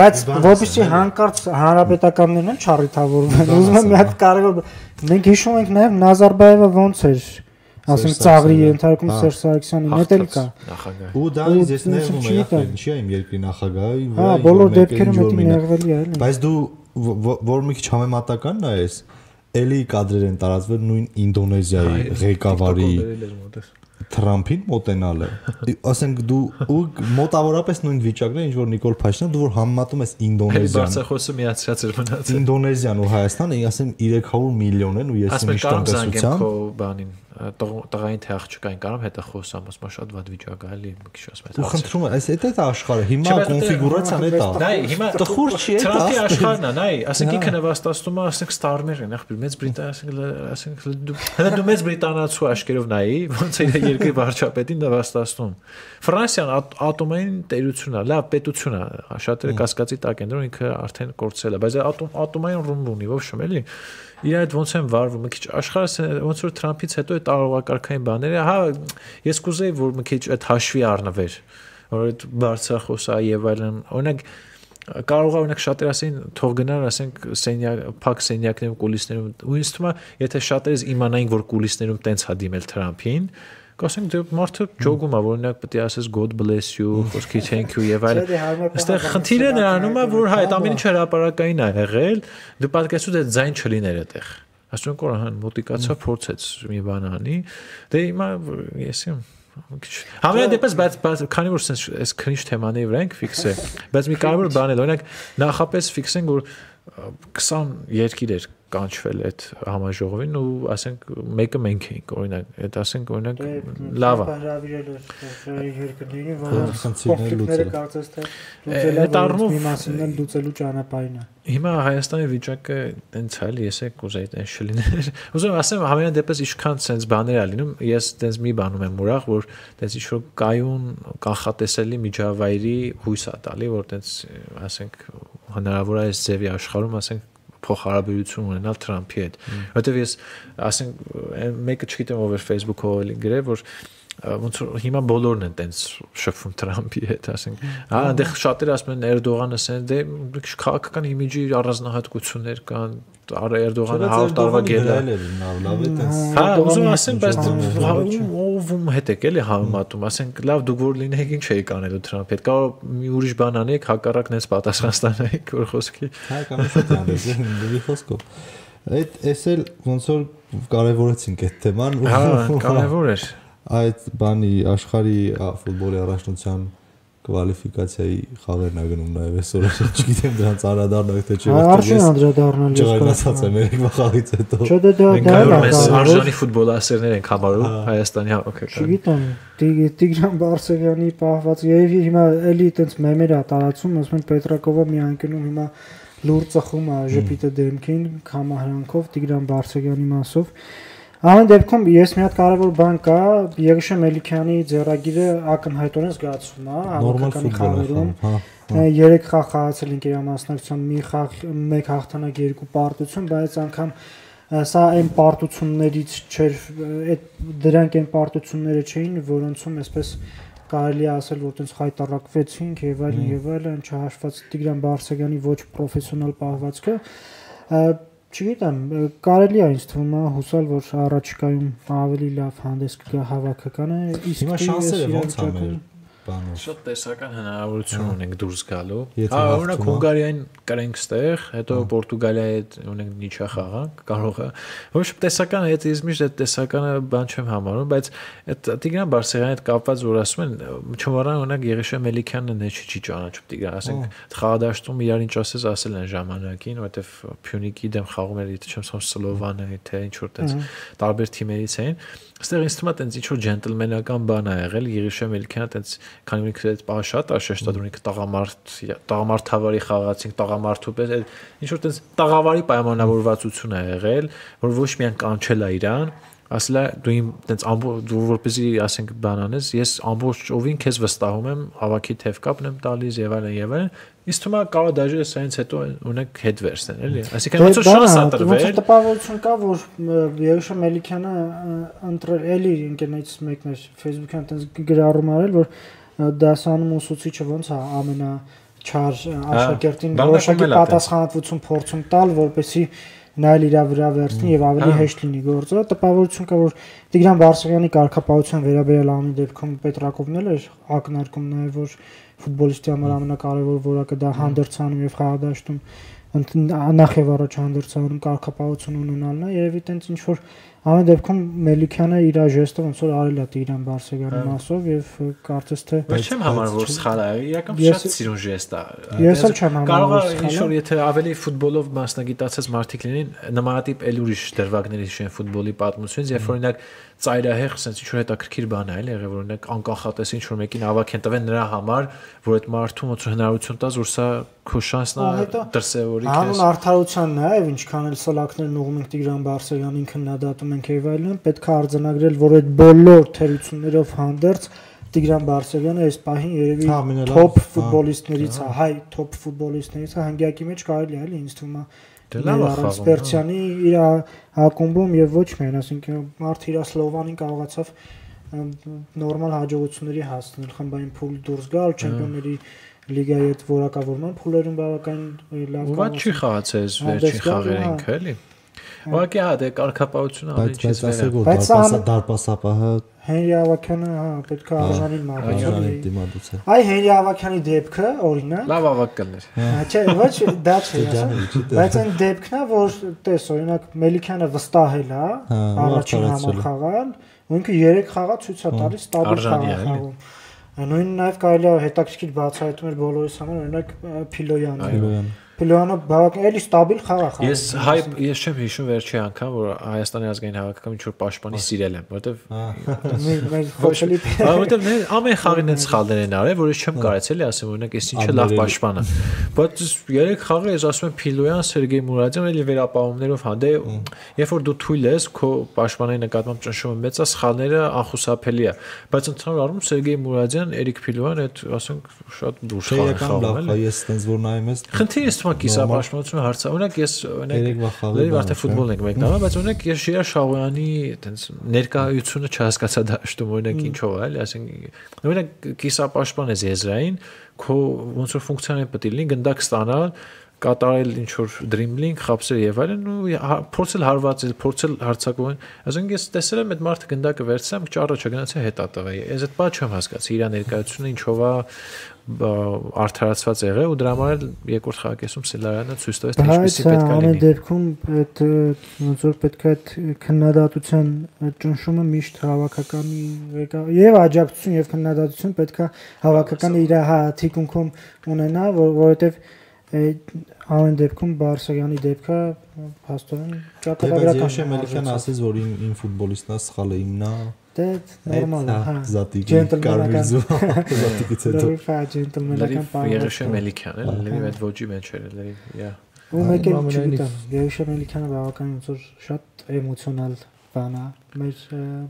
բայց որպեսզի հանկարծ հանրապետականներն են չառիթավորվեն, ուզում եմ մի հատ կարևոր մենք հիշում ենք նաեւ Նազարբայևը ոնց էր ասենք ծաղրի ենթարկում Սերժ Սարգսյանին հետ էլ կա։ Ու դա ես նեղվում եմ, ինչի՞ իմ երկրի նախագահի վրա։ Հա, բոլոր դեպքերում դա նեղվելի է, էլի։ Բայց դու որ մի քիչ համեմատական նայես, էլի կադրեր են տարածվել նույն Ինդոնեզիայի ղեկավարի Թրամփին մոտենալը։ Ասենք դու մոտավորապես նույն վիճակն է, ինչ որ Նիկոլ Փաշինյանը, դու որ համեմատում ես Ինդոնեզիան։ Բարձրախոսը միացած էր մնացել։ Ինդոնեզիան ու Հայաստանը, ասեմ 300 միլիոն են ու ես միշտ տնտեսությամբ։ տղային թե աղջկային կարամ հետը խոսամ, ասում եմ շատ վատ վիճակ է, էլի մի քիչ ասում եմ։ Ու խնդրում եմ, այս է աշխարհը, հիմա կոնֆիգուրացիան է դա։ Նայ, հիմա տխուր չի է դա։ Թրամփի աշխարհն է, նայ, ասենք ինքը նվաստացնում է, ասենք Ստարմերն, ախպեր, Մեծ Բրիտանիա, ասենք դու Մեծ Բրիտանացու աշկերով նայի, ոնց է երկրի վարչապետին նվաստացնում։ Ֆրանսիան ատոմային տերություն է, լավ պետություն է, շատերը կասկածի տակ են դրում, ինքը արդեն կորցել է, բայց ատոմային ռումբ ունի, ոչ շեմ, էլի։ Իր այդ ոնց են վարվում, մի քիչ աշխարհը ոնց որ Թրամփից հետո այդ տարողակարգային բաները, հա, ես կուզեի որ մի քիչ այդ հաշվի առնվեր, որ այդ բարձրախոսա եւ այլն, օրինակ կարող է օրինակ շատեր ասեն թող գնար, ասենք փակ սենյակներում կուլիսներում, ու ինձ թվում է, եթե շատերս իմանային որ կուլիսներում տենց հա դիմել Թրամփին, կասենք դե մարդը ջոգում է, որ օրինակ պետք է ասես God bless you, խոսքի thank you եւ այլն։ Այստեղ խնդիրը նրանում է, որ հա այդ ամեն ինչը հրապարակային է եղել, դու պատկերացու դե ձայն չլիներ այդտեղ։ Ասում կոր հան մոտիկացա փորձեց մի բան անի, դե հիմա ես Համենայն դեպս բայց քանի որ այս քրինջ թեմաների վրա ենք ֆիքսել, բայց մի կարևոր բան է, օրինակ նախապես ֆիքսենք որ 20 երկիր էր կանչվել այդ համաժողովին ու ասենք մեկը մենք էինք օրինակ այդ ասենք օրինակ լավ է երկրների որոնց կոնֆլիկտները կարծես թե լուծելու մասին լուծելու ճանապարհին է հիմա Հայաստանի վիճակը տենց է էլի ես կուզեի տենց չլիներ ուզում ասեմ համենայն դեպս ինչքան sense բաներ է լինում ես տենց մի բանում եմ ուրախ որ տենց ինչ որ կայուն կանխատեսելի միջավայրի հույս է տալի որ տենց ասենք հնարավոր է այս ձևի աշխարհում ասենք փոխհարաբերություն ունենալ Թրամփի հետ, որովհետև ես ասենք մեկը չգիտեմ ով էր Facebook-ով էլի գրել, որ ոնց որ հիմա բոլորն են տենց շփվում Թրամփի հետ, ասենք, հա, այնտեղ շատերը ասում են Էրդողանը ասեն, դե քաղաքական իմիջի առանձնահատկություններ կան, Էրդողանը 100 տարվա գել է, լավ է տենց։ հա, ուզում ասեմ, բայց ով հետ եք էլի համեմատում, ասենք, լավ դուք որ լինեիք ինչ էիք անելու Թրամփի հետ, կարող մի ուրիշ բան անեիք, հակառակն էս պատասխան ստանայիք, որ խոսքի։ Հա, կամ շատ անես, դու խոսքով։ Այս էլ ոնց որ կարևորեցինք այդ թեման։ Հա, կարևոր էր։ Այդ բանի աշխարհի ֆուտբոլի առաջնության կվալիֆիկացիայի խաղերն ա գնում նաև այսօր չգիտեմ դրանց անդրադառնալ թե չէ արդեն անդրադառնալ ես ճանաչած եմ երեք խաղից հետո չէ դա արժանի ֆուտբոլասերներ ենք համարում Հայաստանի հոգեկան չգիտեմ Տիգրան Բարսեղյանի պահված եւ հիմա էլի այտենց մեմեր ա տարածում ասում են Պետրակովը մի անկյունում հիմա լուր ծխում ա ժպիտը դեմքին կամահրանքով Տիգրան Բարսեղյանի մասով Ամեն դեպքում ես մի հատ կարևոր բան կա, Եղիշե Մելիքյանի ձեռագիրը ակնհայտորեն զգացվում է, հավաքականի խաղերում 3 խաղ խաղացել ինքերամասնակցությամբ, մի խաղ 1 հաղթանակ 2 պարտություն, բայց անգամ սա այն պարտություններից չէր, դրանք այն պարտությունները չէին, որոնցում այսպես կարելի է ասել, որ տենց խայտարակվեցինք եւ այլն, չհաշված Տիգրան Բարսեղյանի ոչ պրոֆեսիոնալ պահվածքը Չգիտեմ, կարելի է ինձ թվում է հուսալ, որ առաջիկայում ավելի լավ հանդես կգա հավաքականը, իսկ հիմա շանսերը ոնց է մեր բանով Շատ տեսական հնարավորություն ունենք դուրս գալու։ Հա, օրինակ Հունգարիային կրենք ստեղ, հետո Պորտուգալիայի հետ ունենք նիչա խաղանք, կարող է։ Ոչ տեսական է, ես միշտ այդ տեսականը բան չեմ համարում, բայց այդ Տիգրան Բարսեղյանի հետ կապված որ ասում են, չմոռան օրինակ Եղիշե Մելիքյանն է չի ճանաչում Տիգրան, ասենք խաղադաշտում իրար ինչ ասել են ժամանակին, որովհետև Փյունիկի դեմ խաղում էր, եթե չեմ սխալվում Սլովանը, թե ինչ որ տենց տարբեր թիմերից էին։ Այստեղ ինձ թվում է տենց ինչ որ ջենտլմենական բան ա եղել, Եղիշե Մելիքյանը տենց քանի որ ինքը այդ պահը շատ է շեշտադրում ինքը տաղամարդավարի խաղացինք, տաղամարդու պես ինչ որ տենց տաղավարի պայմանավորվածություն ա եղել, որ ոչ միայն կանչել է իրան, ասել է դու իմ տենց դու որպեսզի ասենք բան անես, ես ամբողջ օվին քեզ վստահում եմ, հավաքի թև կապն եմ տալիս եւ այլն, Իսկ թվում է կարող դաժե սայից հետո ունենք հետ վերցնել, էլի։ Այսինքն ոնց որ շանս ա տրվել։ Ոնց տպավորություն կա, որ Եղիշե Մելիքյանը ընտրել էլի ինքնից մեկն էր Facebook-յան տես գրառում արել, որ դասանում ուսուցիչը ոնց է ամենաչար աշակերտին որոշակի պատասխանատվություն փորձում տալ, որպեսզի նա իր վրա վերցնի եւ ավելի հեշտ լինի գործը։ Տպավորություն կա, որ Տիգրան Բարսեղյանի կարգապահության վերաբերյալ ամեն դեպքում Պետրակովն էլ էր ակնարկում նաեւ որ ֆուտբոլիստի համար ամենակարևոր որակը դա հանդերձանում եւ խաղադաշտում նախ եւ առաջ հանդերձանում կարգապահություն ունենալն է, երևի տենց ինչ որ ամեն դեպքում Մելիքյանը իր ժեստը ոնց որ արել է Տիգրան Բարսեղյանի մասով եւ կարծես թե Բայց չեմ համարում որ սխալ է, իրական շատ սիրուն ժեստ է։ Ես էլ չեմ համարում։ Կարող է ինչ որ եթե ավելի ֆուտբոլով մասնագիտացած մարդիկ լինեն, նմանատիպ էլ ուրիշ դրվագների շեն ֆուտբոլի պատմությունից, երբ օրինակ ծայրահեղ sense ինչ որ հետաքրքիր բան է, այլ եղել օրինակ անկախատես ինչ որ մեկին ավակ են տվել նրա համար, որ այդ մարդուն ոնց որ հնարավորություն տաս, որ սա քո շանսն է դրսևորի քեզ։ Հանուն արդարությանն է, եւ ինչքան էլ սլակներն ուղում ենք Տիգրան Բարսեղյանին քննադատում ենք եւ այլն, պետք է արձանագրել, որ այդ բոլոր թերություններով հանդերձ Տիգրան Բարսեղյանը այս պահին երևի top ֆուտբոլիստներից է, հայ top ֆուտբոլիստներից է, հանգյակի մեջ կարելի է, ինձ թվում է Սպերցյանի իր ակումբում եւ ոչ միայն, ասենք մարդ իր Սլովանին կարողացավ նորմալ հաջողությունների հասնել, խմբային փուլ դուրս գալ, չեմպիոնների լիգայի այդ որակավորման փուլերում բավականին լավ կողմած չի խաղացել վերջին խաղերը ինքը էլի։ Ուղղակի հա դե կարգապահությունը ավելի ինչից վեր է։ Բայց դարպասապահը Հենրի Ավակյանը պետք է արժանին մարտի։ Այ Հենրի Ավակյանի դեպքը օրինակ լավ ավակ կներ։ Չէ, ոչ դա չէ, բայց այն դեպքն է, որ տես օրինակ Մելիքյանը վստահել է առաջին համախաղալ, ու ինքը 3 խաղա ցույց է տալիս ստաբիլ խաղում։ Նույնն նաև կարելի է հետաքրքիր բացահայտում էր բոլորիս համար, օրինակ Փիլոյանը։ Փիլոյանը բավական էլի ստաբիլ խաղ է խաղում։ Ես չեմ հիշում վերջի անգամ, որ Հայաստանի ազգային հավաքականի ինչ որ պաշտպանի սիրել եմ, որովհետև ամեն խաղին այդ սխալներ են արել, որ ես չեմ կարեցել ասեմ, օրինակ էս ինչը լավ պաշտպան է։ Բայց 3 խաղը ես ասում եմ Փիլոյան, Սերգեյ Մուրադյան էլի վերապահումներով հա դե երբ որ դու թույլ ես քո պաշտպանի նկատմամբ ճնշումը մեծ է, սխալները անխուսափելի է։ Բայց ընդհանուր առմամբ Սերգեյ Մուրադյան, Էրիկ Փիլոյան այդ ասենք շատ դուրս խաղում են։ Ես տենց որ նայում ես խնդիրը կիսապաշտպանությունը հարցը, օրինակ ես օրինակ արդեն ֆուտբոլ ենք մենք նայում, բայց օրինակ ես Շիրար Շահոյանի այտենց ներկայությունը չհասկացա դաշտում, օրինակ ինչով է, էլի, ասենք օրինակ կիսապաշտպան ես եզրային, քո ոնց որ ֆունկցիաներ պետք է լինի, գնդակ ստանալ, կատարել ինչ որ դրիմբլինգ, խապսեր եւ այլն, ու փորձել հարվածել, փորձել հարցակողին, ասենք ես տեսել եմ այդ մարդը գնդակը վերցրեմ, ճառը չգնացա հետա տղա։ Ես այդ բանը չեմ հասկացի, իր ներկայությունը ինչով է արդարացված եղել ու դրա համար երկրորդ խաղակեսում Սելարյանը ցույց տվեց թե ինչպեսի պետք է լինի։ Այդ դեպքում այդ ոնց որ պետք է այդ քննադատության ճնշումը միշտ հավաքականի եւ աջակցություն եւ քննադատություն պետք է հավաքականը իր թիկունքում ունենա, որովհետեւ ամեն դեպքում Բարսեղյանի դեպքը հաստորեն ճակատագրական։ Ես Մելիքյանը ասեց, որ իմ ֆուտբոլիստն է սխալը իմն է։ Դե նորմալ է, հա։ Զատիկի կարվիզու զատիկից հետո։ Ջենտլմենական բան։ Երեշե Մելիքյան է, լրիվ այդ ոճի մեջ էր, լրիվ, yeah։ Ու մեկ էլ չգիտեմ, Երեշե Մելիքյանը բավականին ոնց որ շատ էմոցիոնալ բան է։ Մեր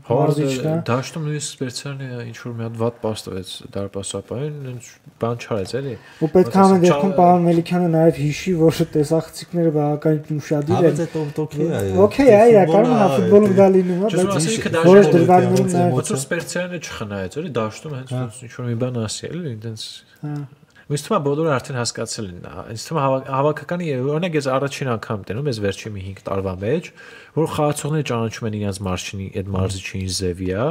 մարզիչն է։ Դաշտում նույնիսկ Սպերցյանը ինչ որ մի հատ վատ պաս տվեց դարպասապային, բան չարեց էլի։ Ու պետք է ամեն դեպքում պարոն Մելիքյանը նաև հիշի, որ տեսախցիկները բավականին ուշադիր են։ Okay է, իրականում հա ֆուտբոլում դա լինում է, բայց որոշ դրվագներում նաև ոնց որ Սպերցյանը չխնայեց, էլի դաշտում հենց ինչ որ մի բան ասի, էլի, այնտենց։ Ինձ թվում է բոլորը արդեն հասկացել են։ Ինձ թվում է հավաքականի օրինակ ես առաջին անգամ տենում ես վերջին մի 5 տարվա մեջ, որ խաղացողները ճանաչում են իրենց մարզչին, այդ մարզիչին Զևիա։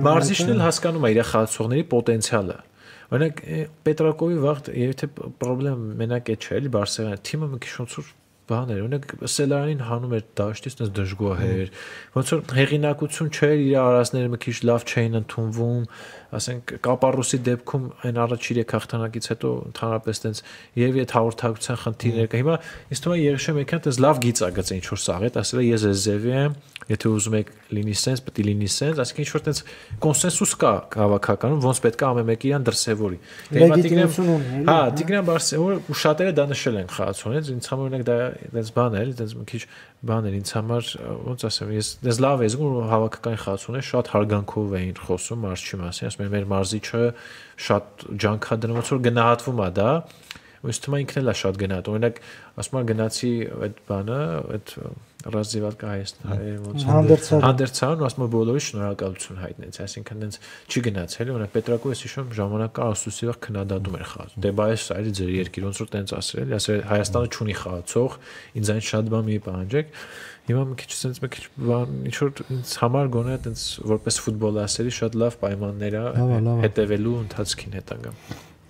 Մարզիչն էլ հասկանում է իր խաղացողների պոտենցիալը։ Օրինակ Պետրակովի վաղ երբ թե խնդրեմ մենակ է չէ, էլի Բարսեղյանը թիմը մի քիչ ոնց որ բաներ, օրինակ Սելարյանին հանում էր դաշտից այնպես դժգոհեր, ոնց որ հեղինակություն չէր, իր արածները մի քիչ լավ չէին ընդունվում, ասենք Կապարոսի դեպքում այն առաջ 3 հաղթանակից հետո ընդհանրապես այնպես եւ այդ հաղորդակցության խնդիրներ կա։ Հիմա ինձ թվում է Երեշե Մելիքյանը այնպես լավ գիծ է գծել ինչ որ սաղետ, ասել է ես Զևի եմ, եթե ուզում եք լինի սենս, պետք է լինի սենս, այսինքն ինչ որ այնպես կոնսենսուս կա հավաքականում, ոնց պետք է ամեն մեկը իրան դրսևորի։ Հա, Տիգրան Բարսեղյանը ու շատերը դա նշել են խաղացողներից, ինձ համար օրինակ դա այնպես բան է, այնպես մի քիչ բան էր ինձ համար, ոնց ասեմ, ես դες լավ է զգում որ հավաքականի խաղացողները շատ հարգանքով էին խոսում մարզչի մասին, ասում են մեր մարզիչը շատ ջանք է դնում, ոնց որ գնահատվում է դա, ու ինձ թվում է ինքն էլ է շատ գնահատում։ Օրինակ ասում եմ գնացի այդ բանը, այդ Ռազիվալկա Հանդերձարյան հանդերձարյան ու ասում բոլորի շնորհակալություն հայտնեց, այսինքն դենց չի գնացել, օրինակ Պետրակոյը հիշում ժամանակ կա Ասուսիվը քննադատում էր խաղացում։ Դե բայս այլ ձեր երկիր ոնց որ տենց ասել, ասել Հայաստանը չունի խաղացող, ինձ այն շատ բան մի պահանջեք։ Հիմա մի քիչ sense մի քիչ ինչ որ ինձ համար գոնե տենց որպես ֆուտբոլասերի շատ լավ պայմաններ է հետևելու ընթացքին հետագա։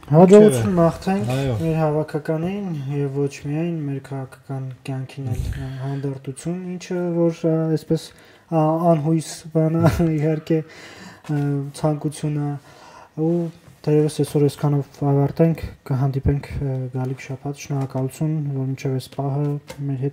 Հաջողություն մաղթենք մեր հավաքականին եւ ոչ միայն մեր քաղաքական կյանքին էլ հանդարտություն, ինչը որ այսպես անհույս բան է իհարկե ցանկությունը ու թերևս այսօր այսքանով ավարտենք, կհանդիպենք գալիք շաբաթ, շնորհակալություն, որ մինչև այս պահը մեր հետ